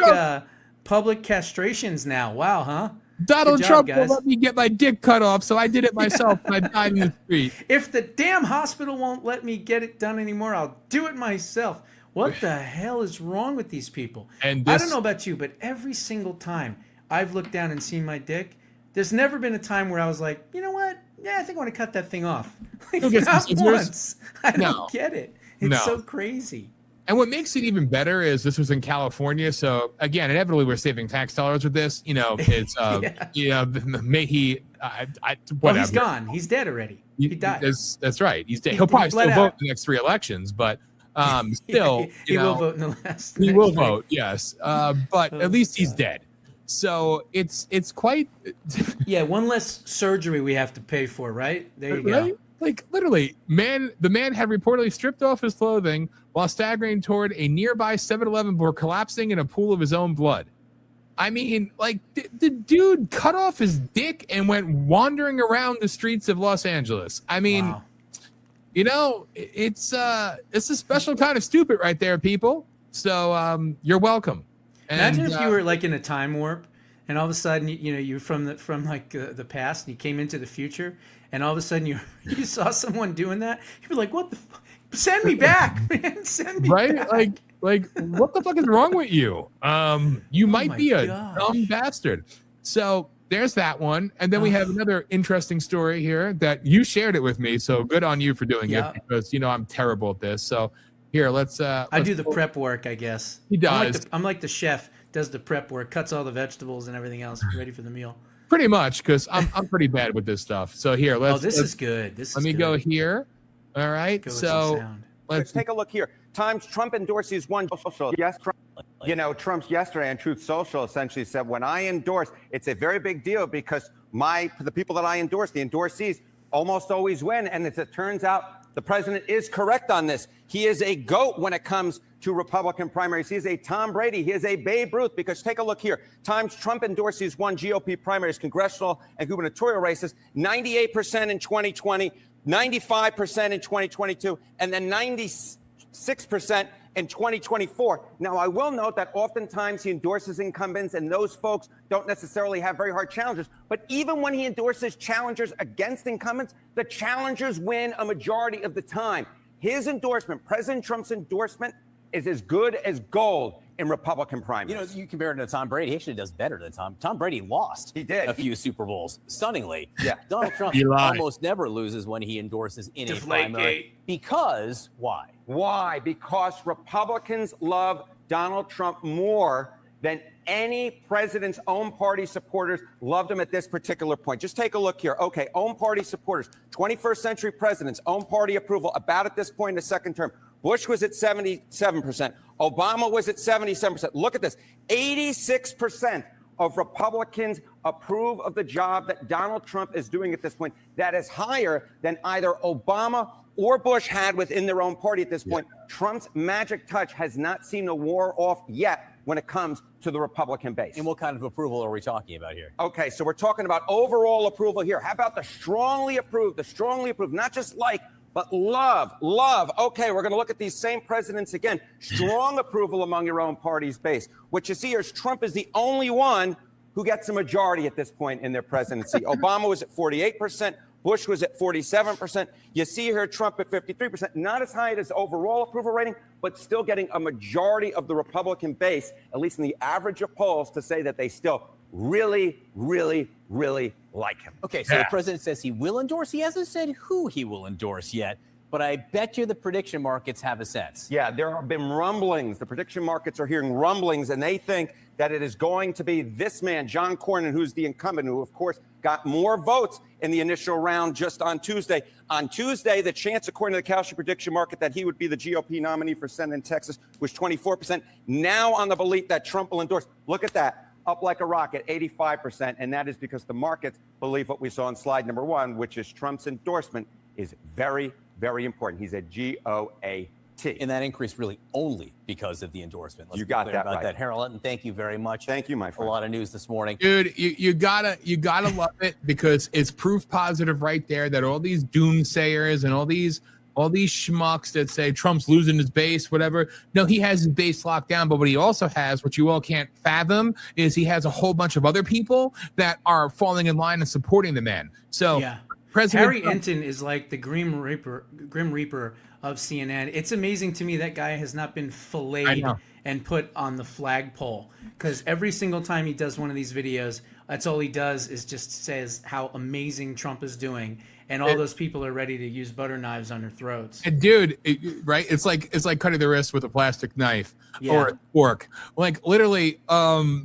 castrations now. Wow, huh? Donald Trump won't let me get my dick cut off, so I did it myself. And I died in the street. If the damn hospital won't let me get it done anymore, I'll do it myself. What the hell is wrong with these people? And I don't know about you, but every single time I've looked down and seen my dick, there's never been a time where I was like, you know what? Yeah, I think I want to cut that thing off. Like, not once. I don't get it. It's so crazy. And what makes it even better is this was in California. So again, inevitably we're saving tax dollars with this. You know, it's may he whatever. Well, he's gone. He's dead already. He died. That's right. He's dead. He'll probably still vote in the next 3 elections, but still, he will vote in the last. He will vote, yes. But at least he's dead. So it's quite. Yeah, one less surgery we have to pay for, right? There you go. Like literally, the man had reportedly stripped off his clothing while staggering toward a nearby 7-Eleven before collapsing in a pool of his own blood. I mean, like the dude cut off his dick and went wandering around the streets of Los Angeles. I mean, you know, it's a special kind of stupid right there, people. So you're welcome. Imagine if you were like in a time warp, and all of a sudden, you know, you're from the past, and you came into the future, and all of a sudden you saw someone doing that. You'd be like, "What the fuck? Send me back, man! Send me back!" Like, what the fuck is wrong with you? You might be a dumb bastard. So there's that one, and then we have another interesting story here that you shared it with me. So good on you for doing it, because you know I'm terrible at this. So. Here, let's I do the prep work, I guess. He does. I'm like the chef, does the prep work, cuts all the vegetables and everything else, ready for the meal. Pretty much, because I'm pretty bad with this stuff. So here, let's. This is good. Let me go here. All right. So let's take a look here. Times Trump endorses one social. Yes, Trump. You know, Trump's yesterday on Truth Social essentially said, when I endorse, it's a very big deal because the people that I endorse, the endorsees, almost always win. And as it turns out, the president is correct on this. He is a GOAT when it comes to Republican primaries. He is a Tom Brady. He is a Babe Ruth, because take a look here. Times Trump endorses won GOP primaries, congressional and gubernatorial races, 98% in 2020, 95% in 2022, and then 96% in 2024. Now, I will note that oftentimes he endorses incumbents, and those folks don't necessarily have very hard challengers. But even when he endorses challengers against incumbents, the challengers win a majority of the time. His endorsement, President Trump's endorsement, is as good as gold in Republican primaries. You know, you compare it to Tom Brady. He actually does better than Tom. Tom Brady lost a few Super Bowls, stunningly. Yeah. Donald Trump almost never loses when he endorses in a primary. Because why? Why? Because Republicans love Donald Trump more than any president's own party supporters loved him at this particular point. Just take a look here. Okay, own party supporters, 21st century presidents, own party approval about at this point in the second term. Bush was at 77%. Obama was at 77%. Look at this. 86% of Republicans approve of the job that Donald Trump is doing at this point. That is higher than either Obama or Bush had within their own party at this point. Trump's magic touch has not seen a war off yet when it comes to the Republican base. And what kind of approval are we talking about here? Okay, so we're talking about overall approval here. How about the strongly approved, not just like, but love. Okay, we're going to look at these same presidents again. Strong approval among your own party's base. What you see here is Trump is the only one who gets a majority at this point in their presidency. Obama was at 48%. Bush was at 47%. You see here Trump at 53%. Not as high as overall approval rating, but still getting a majority of the Republican base, at least in the average of polls, to say that they still really, really, really like him. Okay, so the president says he will endorse. He hasn't said who he will endorse yet. but I bet you the prediction markets have a sense. Yeah, there have been rumblings. The prediction markets are hearing rumblings, and they think that it is going to be this man, John Cornyn, who's the incumbent, who, of course, got more votes in the initial round just on Tuesday. On Tuesday, the chance, according to the Kalshi prediction market, that he would be the GOP nominee for Senate in Texas was 24%. Now on the belief that Trump will endorse. Look at that. Up like a rocket, 85%. And that is because the markets believe what we saw on slide number 1, which is Trump's endorsement is very, very important. He's a GOAT. And that increase really only because of the endorsement. Let's you got that about right. that, Harold. And thank you very much. Thank you, my friend. A lot of news this morning. Dude, you gotta love it, because it's proof positive right there that all these doomsayers and all these schmucks that say Trump's losing his base, whatever. No, he has his base locked down, but what he also has, what you all can't fathom, is he has a whole bunch of other people that are falling in line and supporting the man. So yeah. President Harry Trump, Enton is like the Grim Reaper of CNN. It's amazing to me that guy has not been filleted and put on the flagpole, because every single time he does one of these videos, that's all he does is just says how amazing Trump is doing, and all those people are ready to use butter knives on their throats. And dude, right? It's like cutting the wrist with a plastic knife or a fork. Like literally,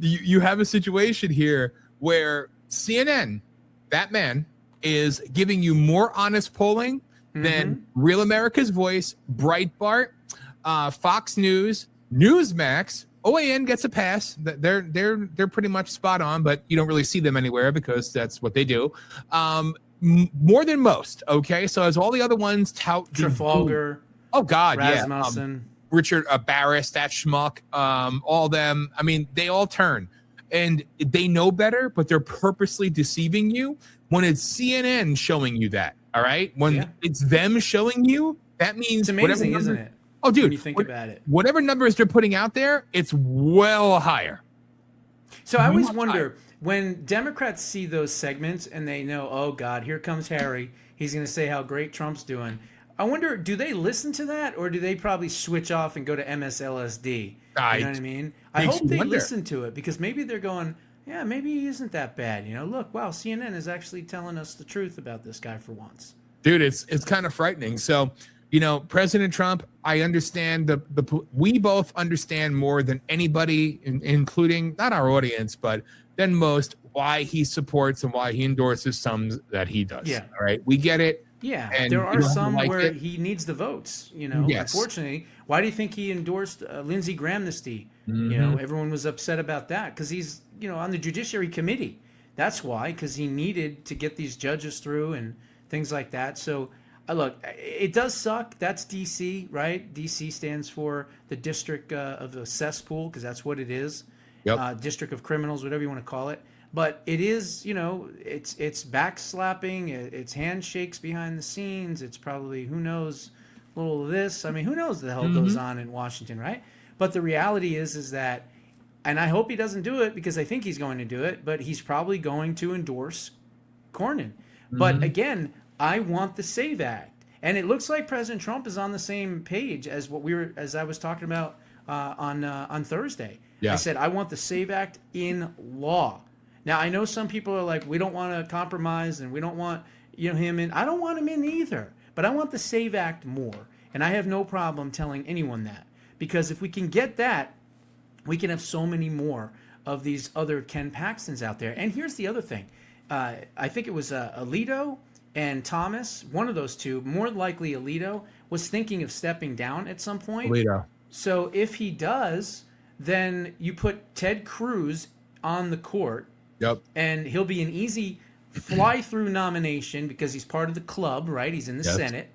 you have a situation here where CNN, that man, is giving you more honest polling than Real America's Voice, Breitbart, Fox News, Newsmax. OAN gets a pass. They're pretty much spot on, but you don't really see them anywhere because that's what they do. More than most. Okay, so as all the other ones tout Trafalgar. Oh God, Rasmussen. Richard Barris, that schmuck. All them. I mean, they all turn, and they know better, but they're purposely deceiving you. When it's CNN showing you that, all right? When it's them showing you, that means it's amazing, isn't it? Oh, dude, when you think about it, whatever numbers they're putting out there, it's well higher. So I always wonder when Democrats see those segments and they know, oh God, here comes Harry. He's going to say how great Trump's doing. I wonder, do they listen to that, or do they probably switch off and go to MSLSD? You know what I mean? I hope they listen to it, because maybe they're going, yeah, maybe he isn't that bad. You know, look, wow, CNN is actually telling us the truth about this guy for once. Dude, it's kind of frightening. So, you know, President Trump, I understand we both understand more than anybody, including not our audience, but than most, why he supports and why he endorses some that he does. Yeah. All right. We get it. Yeah. And there are some where he needs the votes, you know. Yes. Unfortunately, why do you think he endorsed Lindsey Graham this day? You know, everyone was upset about that because he's, you know, on the Judiciary Committee. That's why, because he needed to get these judges through and things like that. So, look, it does suck. That's D.C., right? D.C. stands for the District of the Cesspool, because that's what it is. Yep. District of Criminals, whatever you want to call it. But it is, you know, it's backslapping, it's handshakes behind the scenes. It's probably, who knows, a little of this. I mean, who knows the hell goes on in Washington, right? But the reality is that, and I hope he doesn't do it because I think he's going to do it, but he's probably going to endorse Cornyn. But again, I want the SAVE Act. And it looks like President Trump is on the same page as as I was talking about on Thursday. Yeah. I said, I want the SAVE Act in law. Now, I know some people are like, we don't want to compromise and we don't want, you know, him in. I don't want him in either. But I want the SAVE Act more. And I have no problem telling anyone that. Because if we can get that, we can have so many more of these other Ken Paxtons out there. And here's the other thing. I think it was Alito and Thomas, one of those two, more likely Alito, was thinking of stepping down at some point. Alito. So if he does, then you put Ted Cruz on the court. Yep. And he'll be an easy fly-through nomination because he's part of the club, right? He's in the Senate.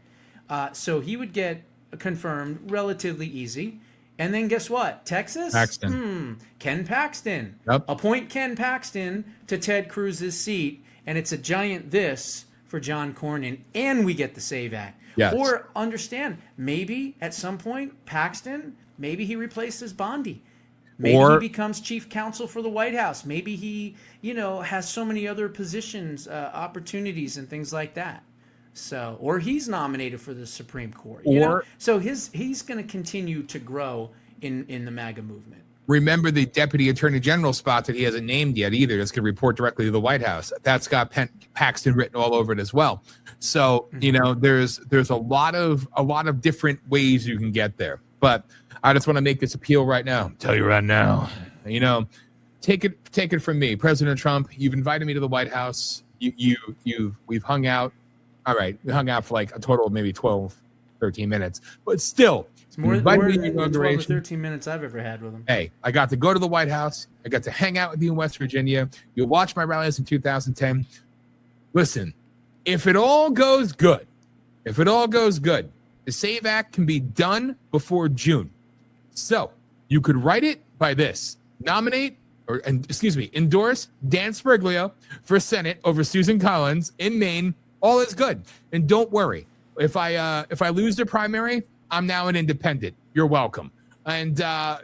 So he would get confirmed relatively easy. And then guess what? Texas? Paxton. Ken Paxton. Yep. Appoint Ken Paxton to Ted Cruz's seat, and it's a giant this for John Cornyn, and we get the SAVE Act. Yes. Or understand, maybe at some point, Paxton, maybe he replaces Bondi. Maybe he becomes chief counsel for the White House. Maybe he, you know, has so many other positions, opportunities, and things like that. So, or he's nominated for the Supreme Court. You know? So he's going to continue to grow in the MAGA movement. Remember the deputy attorney general spot that he hasn't named yet either. That's going to report directly to the White House. That's got Paxton written all over it as well. So there's a lot of different ways you can get there. But I just want to make this appeal right now. Tell you right now, take it from me, President Trump. You've invited me to the White House. We've hung out. All right, we hung out for like a total of maybe 12, 13 minutes, but still. It's more than 12 or 13 minutes I've ever had with him. Hey, I got to go to the White House. I got to hang out with you in West Virginia. You'll watch my rallies in 2010. Listen, if it all goes good, the SAVE Act can be done before June. So you could write it by this. Endorse Dan Smeriglio for Senate over Susan Collins in Maine. All is good. And don't worry. If I lose the primary, I'm now an independent. You're welcome. And I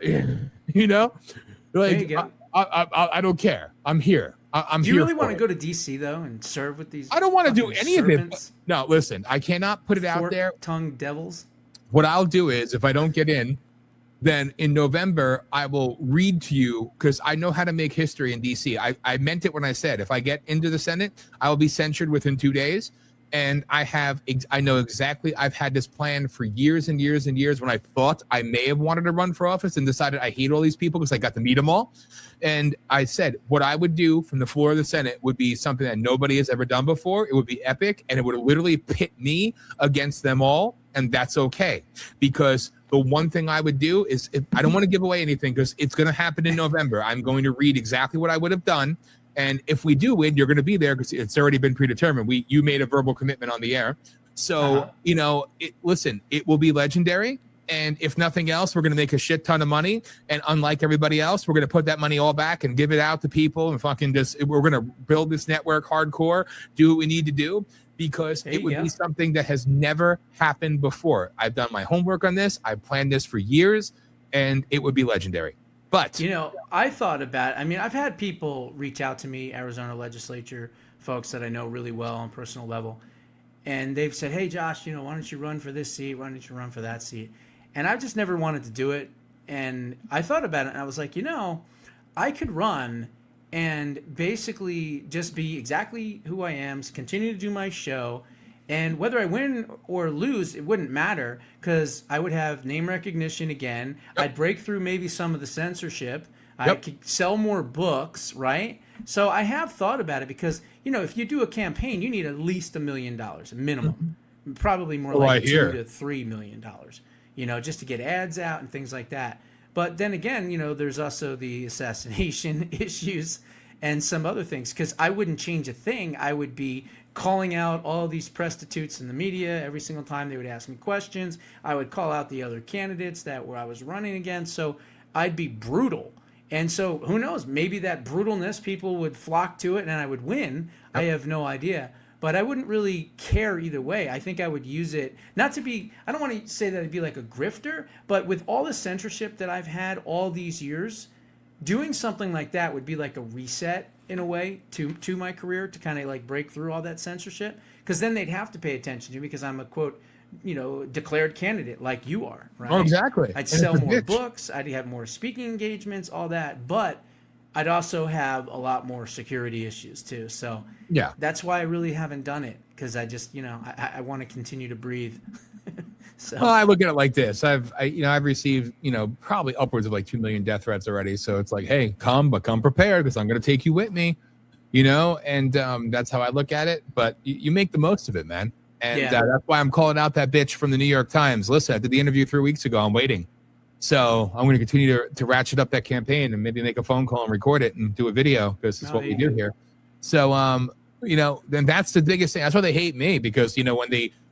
don't care. I'm here. Do you really want to go to DC though and serve with these? I don't want to do any servants? of it. No, listen. I cannot put it out there. Fork-tongued devils. What I'll do is, if I don't get in, then in November I will read to you, because I know how to make history in DC. I meant it when I said if I get into the Senate, I will be censured within 2 days. And I know exactly. I've had this plan for years and years and years when I thought I may have wanted to run for office and decided I hate all these people because I got to meet them all. And I said what I would do from the floor of the Senate would be something that nobody has ever done before. It would be epic, and it would literally pit me against them all. And that's okay, because the one thing I would do is, I don't want to give away anything because it's going to happen in November. I'm going to read exactly what I would have done. And if we do win, you're going to be there because it's already been predetermined. You made a verbal commitment on the air. So, listen, it will be legendary. And if nothing else, we're going to make a shit ton of money. And unlike everybody else, we're going to put that money all back and give it out to people and we're going to build this network hardcore, do what we need to do, because it would be something that has never happened before. I've done my homework on this. I've planned this for years, and it would be legendary. But I thought about it. I mean, I've had people reach out to me, Arizona legislature folks that I know really well on a personal level, and they've said, "Hey, Josh, why don't you run for this seat? Why don't you run for that seat?" And I've just never wanted to do it. And I thought about it, and I was like, I could run and basically just be exactly who I am, continue to do my show. And whether I win or lose, it wouldn't matter, because I would have name recognition again. Yep. I'd break through maybe some of the censorship. Yep. I could sell more books, right? So I have thought about it, because, if you do a campaign, you need at least $1 million, minimum. Mm-hmm. Probably more like $2 to $3 million, just to get ads out and things like that. But then again, there's also the assassination issues and some other things, because I wouldn't change a thing. I would be calling out all these prostitutes in the media every single time they would ask me questions. I would call out the other candidates that I was running against. So I'd be brutal. And so who knows, maybe that brutalness, people would flock to it and I would win. Yep. I have no idea. But I wouldn't really care either way. I think I would use it, I don't want to say that I'd be like a grifter, but with all the censorship that I've had all these years, doing something like that would be like a reset in a way to my career, to kind of like break through all that censorship, because then they'd have to pay attention to me because I'm a quote, declared candidate like you are, right? Oh, exactly. I'd sell more books, I'd have more speaking engagements, all that, but I'd also have a lot more security issues too. So yeah, that's why I really haven't done it, because I just, I want to continue to breathe. So. Well, I look at it like this. I've received, probably upwards of like 2 million death threats already. So it's like, hey, come prepared, because I'm going to take you with me, and that's how I look at it. But you make the most of it, man. And that's why I'm calling out that bitch from the New York Times. Listen, I did the interview 3 weeks ago. I'm waiting. So I'm going to continue to ratchet up that campaign and maybe make a phone call and record it and do a video, because it's what we do here. So, then that's the biggest thing. That's why they hate me, because,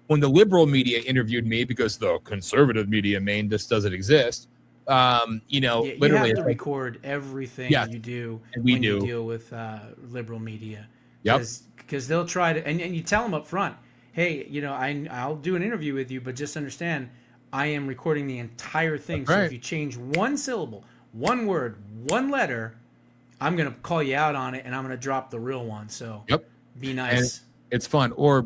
when the liberal media interviewed me, because the conservative media in Maine just doesn't exist, literally you have to record everything you do when you deal with liberal media. Yep. Because they'll try to, and you tell them up front, hey, I'll do an interview with you, but just understand, I am recording the entire thing. So if you change one syllable, one word, one letter, I'm going to call you out on it, and I'm going to drop the real one. So be nice. It's fun. Or,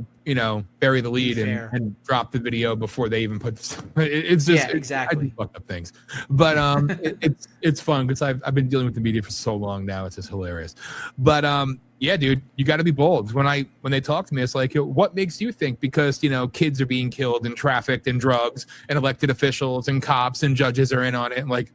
bury the lead and drop the video before they even put this. It's just, exactly. I do fucked up things. But it's fun because I've been dealing with the media for so long now. It's just hilarious. But yeah, dude, you got to be bold. When they talk to me, it's like, what makes you think? Because, kids are being killed and trafficked and drugs and elected officials and cops and judges are in on it. And like,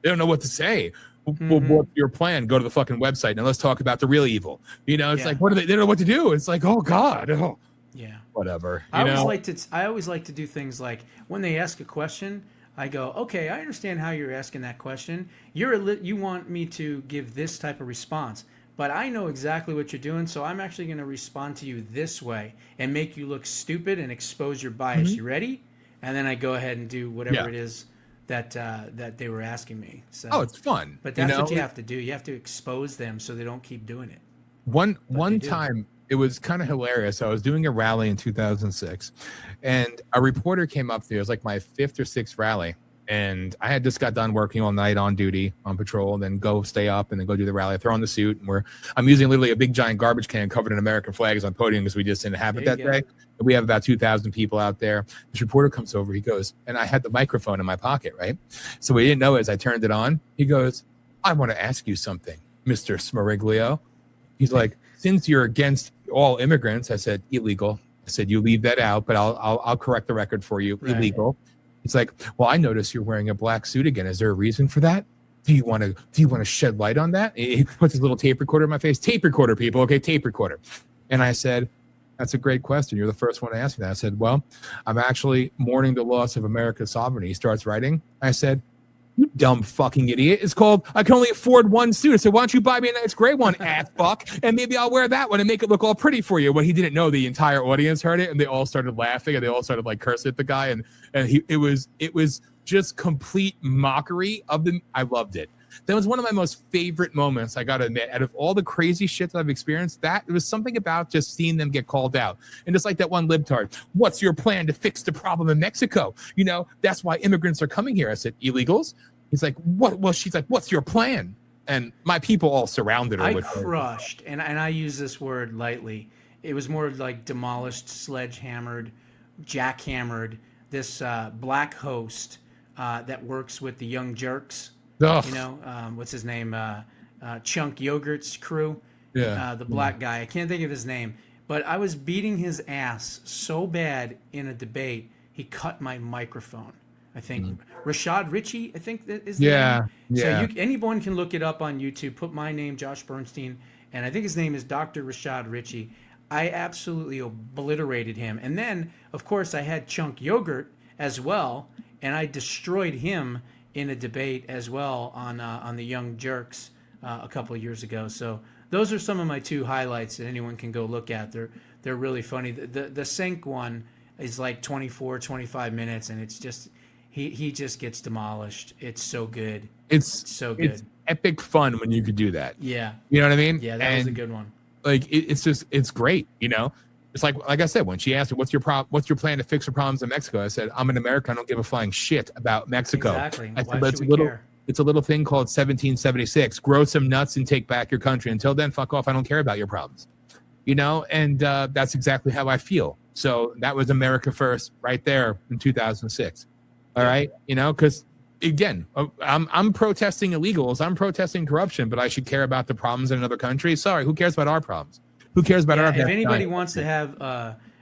they don't know what to say. Well, what's your plan? Go to the fucking website. Now let's talk about the real evil. It's like, what do they don't know what to do. It's like, oh God. Oh. Yeah. Whatever. I always like to do things like when they ask a question, I go, okay, I understand how you're asking that question. You want me to give this type of response, but I know exactly what you're doing, so I'm actually going to respond to you this way and make you look stupid and expose your bias. You ready? And then I go ahead and do whatever it is that they were asking me. So, it's fun. But that's what you have to do. You have to expose them so they don't keep doing it. One time, it was kind of hilarious. I was doing a rally in 2006, and a reporter came up there. It was like my 5th or 6th rally, and I had just got done working all night on duty, on patrol, and then go stay up and then go do the rally. I throw on the suit, and I'm using literally a big giant garbage can covered in American flags on podium because we just didn't have it that day. We have about 2,000 people out there. This reporter comes over. He goes, and I had the microphone in my pocket, right? So what he didn't know is I turned it on. He goes, I want to ask you something, Mr. Smeriglio. He's like, since you're against all immigrants, I said, illegal. I said, you leave that out, but I'll correct the record for you. Right. Illegal. It's like, well, I notice you're wearing a black suit again. Is there a reason for that? Do you want to shed light on that? He puts his little tape recorder in my face. Tape recorder, people. Okay, tape recorder. And I said, that's a great question. You're the first one to ask me that. I said, well, I'm actually mourning the loss of America's sovereignty. He starts writing. I said, you dumb fucking idiot. It's called, I can only afford one suit. I said, why don't you buy me a nice gray one, ass fuck, and maybe I'll wear that one and make it look all pretty for you. When he didn't know, the entire audience heard it, and they all started laughing, and they all started like cursing at the guy, and it was just complete mockery of them. I loved it. That was one of my most favorite moments, I gotta admit. Out of all the crazy shit that I've experienced, that there was something about just seeing them get called out. And just like that one libtard, what's your plan to fix the problem in Mexico? That's why immigrants are coming here. I said, illegals? He's like, what? Well, she's like, what's your plan? And my people all surrounded her. I crushed, and I use this word lightly. It was more like demolished, sledgehammered, jackhammered. This black host that works with the Young Jerks. What's his name? Chunk Yogurt's crew. Yeah. The black guy. I can't think of his name. But I was beating his ass so bad in a debate, he cut my microphone. I think Rashad Ritchie, I think that is the name. Yeah. So anyone can look it up on YouTube. Put my name, Josh Bernstein, and I think his name is Dr. Rashad Ritchie. I absolutely obliterated him. And then, of course, I had Chunk Yogurt as well, and I destroyed him in a debate as well on the Young Jerks a couple of years ago. So those are some of my 2 highlights that anyone can go look at. They're really funny. The Sync one is like 25 minutes, and it's just he just gets demolished. It's so good. It's so good. It's epic fun when you could do that. Yeah. You know what I mean? Yeah, that was a good one. Like it's great. It's like I said, when she asked me, what's your plan to fix the problems in Mexico? I said, I'm in America. I don't give a flying shit about Mexico. Exactly. I said, but it's a little thing called 1776. Grow some nuts and take back your country. Until then, fuck off. I don't care about your problems. And that's exactly how I feel. So that was America first right there in 2006. All right. Because again, I'm protesting illegals. I'm protesting corruption, but I should care about the problems in another country. Sorry. Who cares about our problems? Who cares about our? If anybody wants to have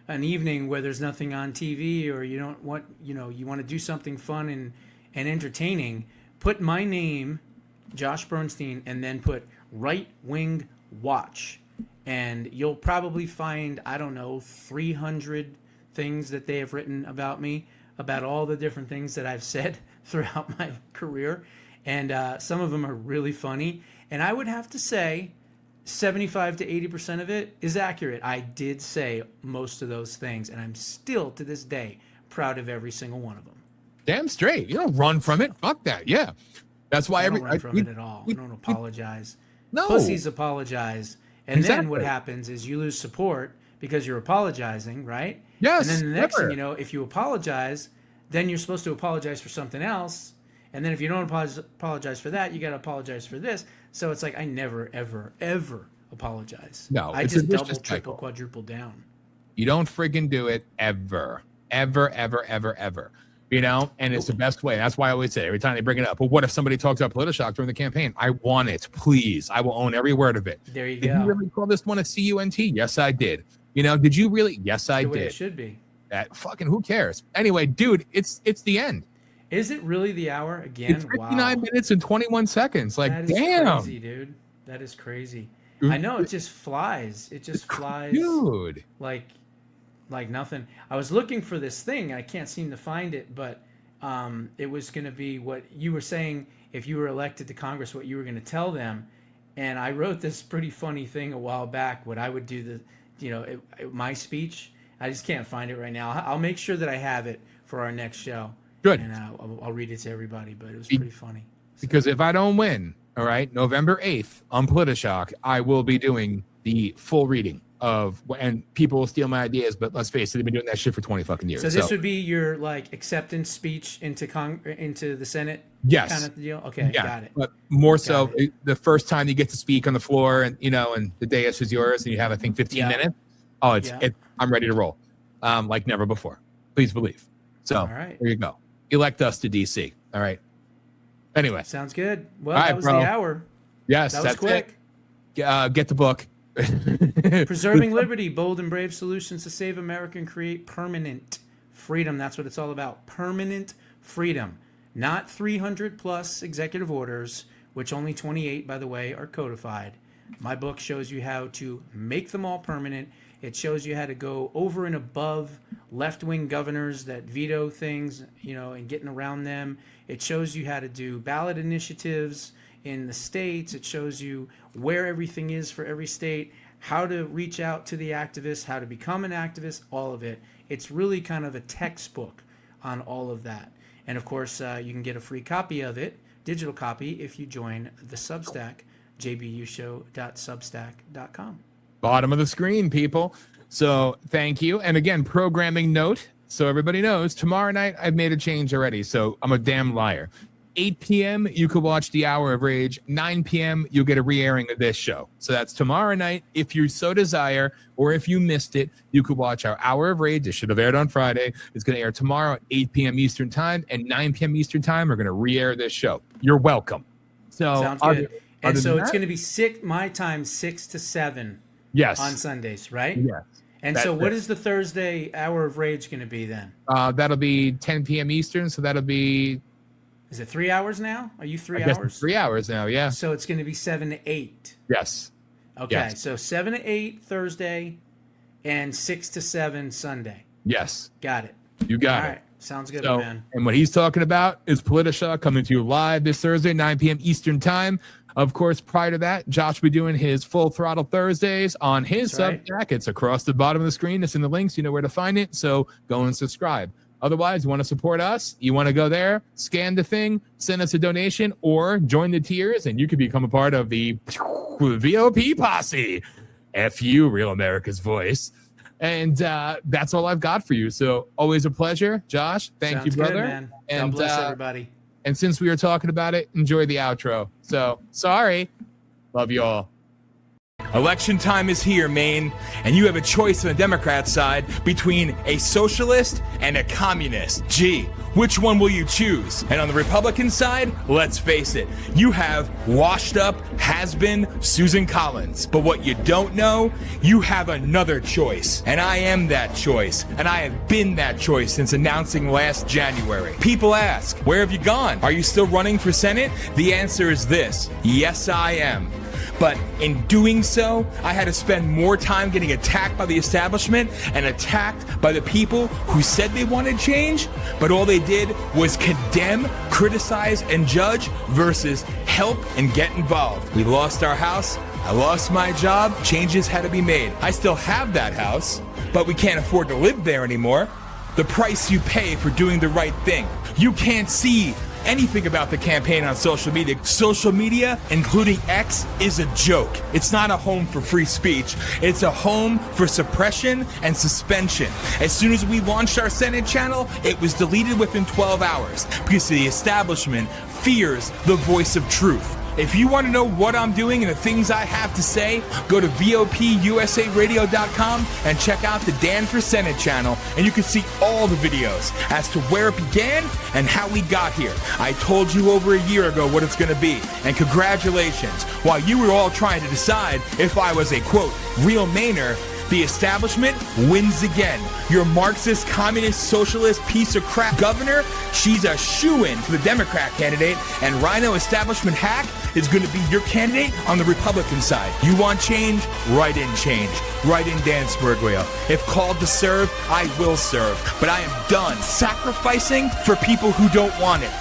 an evening where there's nothing on TV, or you don't want, you want to do something fun and entertaining, put my name, Josh Bernstein, and then put Right Wing Watch, and you'll probably find, 300 things that they have written about me, about all the different things that I've said throughout my career, and some of them are really funny. And I would have to say 75 to 80% of it is accurate. I did say most of those things, and I'm still to this day proud of every single one of them. Damn straight. You don't run from it. Fuck that. Yeah. That's why I don't run from it at all. I don't apologize. No. Pussies apologize. And then what happens is you lose support because you're apologizing, right? Yes. And then the next thing you know, if you apologize, then you're supposed to apologize for something else. And then if you don't apologize for that, you got to apologize for this. So it's like I never, ever, ever apologize. No, I it's just a vicious double, triple, cycle. quadruple down. You don't friggin' do it ever. Ever, ever, ever, ever. You know, and it's the best way. That's why I always say every time they bring it up. But what if somebody talks about PolitiShock during the campaign? I want it, please. I will own every word of it. There you Did go. you really call this one a CUNT? Yes, I did. You know, did you really? Yes, I The way did. it should be. That fucking who cares? Anyway, dude, it's the end. Is it really the hour again? It's 59 minutes and 21 seconds. Like, that is damn, crazy, dude. That is crazy. Dude, I know, it just flies. It just flies, dude. like nothing. I was looking for this thing. I can't seem to find it, but it was going to be what you were saying. If you were elected to Congress, what you were going to tell them. And I wrote this pretty funny thing a while back. What I would do, my speech. I just can't find it right now. I'll make sure that I have it for our next show. Good. And I'll read it to everybody. But it was pretty funny. Because if I don't win, all right, November 8th on PolitiShock, I will be doing the full reading of, and people will steal my ideas, but let's face it, they've been doing that shit for 20 fucking years. So this would be your like acceptance speech into the Senate? Yes. Kind of deal? Okay, yeah, got it. But more so, the first time you get to speak on the floor and, and the dais is yours and you have, I think, 15 minutes. Oh, I'm ready to roll. Like never before. Please believe. So all right. There you go. Elect us to DC. All right. Anyway. Sounds good. Well, all right, that was bro. the hour. Yes, that was that's quick. It. Get the book. Preserving Liberty, Bold and Brave Solutions to Save America and Create Permanent Freedom. That's what it's all about. Permanent freedom. Not 300 plus executive orders, which only 28, by the way, are codified. My book shows you how to make them all permanent. It shows you how to go over and above left-wing governors that veto things, and getting around them. It shows you how to do ballot initiatives in the states. It shows you where everything is for every state, how to reach out to the activists, how to become an activist, all of it. It's really kind of a textbook on all of that. And of course, you can get a free copy of it, digital copy, if you join the Substack, jbushow.substack.com. Bottom of the screen, people. So thank you. And again, programming note, so everybody knows, tomorrow night I've made a change already, so I'm a damn liar. 8 p.m., you could watch The Hour of Rage. 9 p.m., you'll get a re-airing of this show. So that's tomorrow night. If you so desire, or if you missed it, you could watch our Hour of Rage. It should have aired on Friday. It's going to air tomorrow at 8 p.m. Eastern Time, and 9 p.m. Eastern Time, we're going to re-air this show. You're welcome. So sounds good. And so it's going to be my time, 6 to 7 yes. on Sundays, right? Yes. And so what is the Thursday Hour of Rage going to be then? That'll be 10 p.m. Eastern, so that'll be... Is it 3 hours now? Are you 3 I guess hours? it's 3 hours now, yeah. So it's going to be 7 to 8. Yes. Okay, yes. So 7 to 8 Thursday and 6 to 7 Sunday. Yes. Got it. You got it. All right. Sounds good, so, man. And what he's talking about is PolitiShock coming to you live this Thursday, 9 p.m. Eastern Time. Of course, prior to that, Josh will be doing his Full Throttle Thursdays on his Substack. It's across the bottom of the screen. It's in the links. You know where to find it. So go and subscribe. Otherwise, you want to support us, you want to go there, scan the thing, send us a donation, or join the tiers, and you could become a part of the VOP posse. F you, Real America's Voice. And that's all I've got for you. So always a pleasure, Josh. Thank you, brother. Good, man. And God bless everybody. And since we were talking about it, enjoy the outro. So sorry. Love you all. Election time is here, Maine, and you have a choice on the Democrat side between a socialist and a communist. Gee, which one will you choose? And on the Republican side, let's face it, you have washed up, has-been Susan Collins. But what you don't know, you have another choice. And I am that choice. And I have been that choice since announcing last January. People ask, where have you gone? Are you still running for Senate? The answer is this: yes, I am. But in doing so, I had to spend more time getting attacked by the establishment and attacked by the people who said they wanted change, but all they did was condemn, criticize, and judge versus help and get involved. We lost our house. I lost my job. Changes had to be made. I still have that house, but we can't afford to live there anymore. The price you pay for doing the right thing. You can't see anything about the campaign on social media. Social media, including X, is a joke. It's not a home for free speech. It's a home for suppression and suspension. As soon as we launched our Senate channel, it was deleted within 12 hours because the establishment fears the voice of truth. If you want to know what I'm doing and the things I have to say, go to VOPUSARadio.com and check out the Dan for Senate channel, and you can see all the videos as to where it began and how we got here. I told you over a year ago what it's going to be, and congratulations. While you were all trying to decide if I was a, quote, real Mainer, the establishment wins again. Your Marxist, communist, socialist piece of crap governor, she's a shoo-in for the Democrat candidate, and Rhino establishment hack is going to be your candidate on the Republican side. You want change? Write in change. Write in Dan Smeriglio. If called to serve, I will serve. But I am done sacrificing for people who don't want it.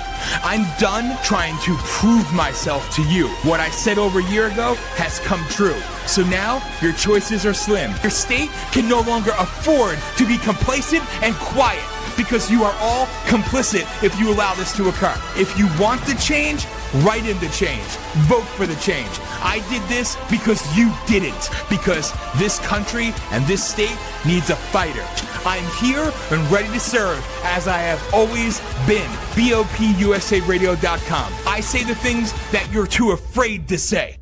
I'm done trying to prove myself to you. What I said over a year ago has come true. So now your choices are slim. Your state can no longer afford to be complacent and quiet, because you are all complicit if you allow this to occur. If you want the change, write in the change. Vote for the change. I did this because you didn't, because this country and this state needs a fighter. I'm here and ready to serve, as I have always been. BOPUSARadio.com. I say the things that you're too afraid to say.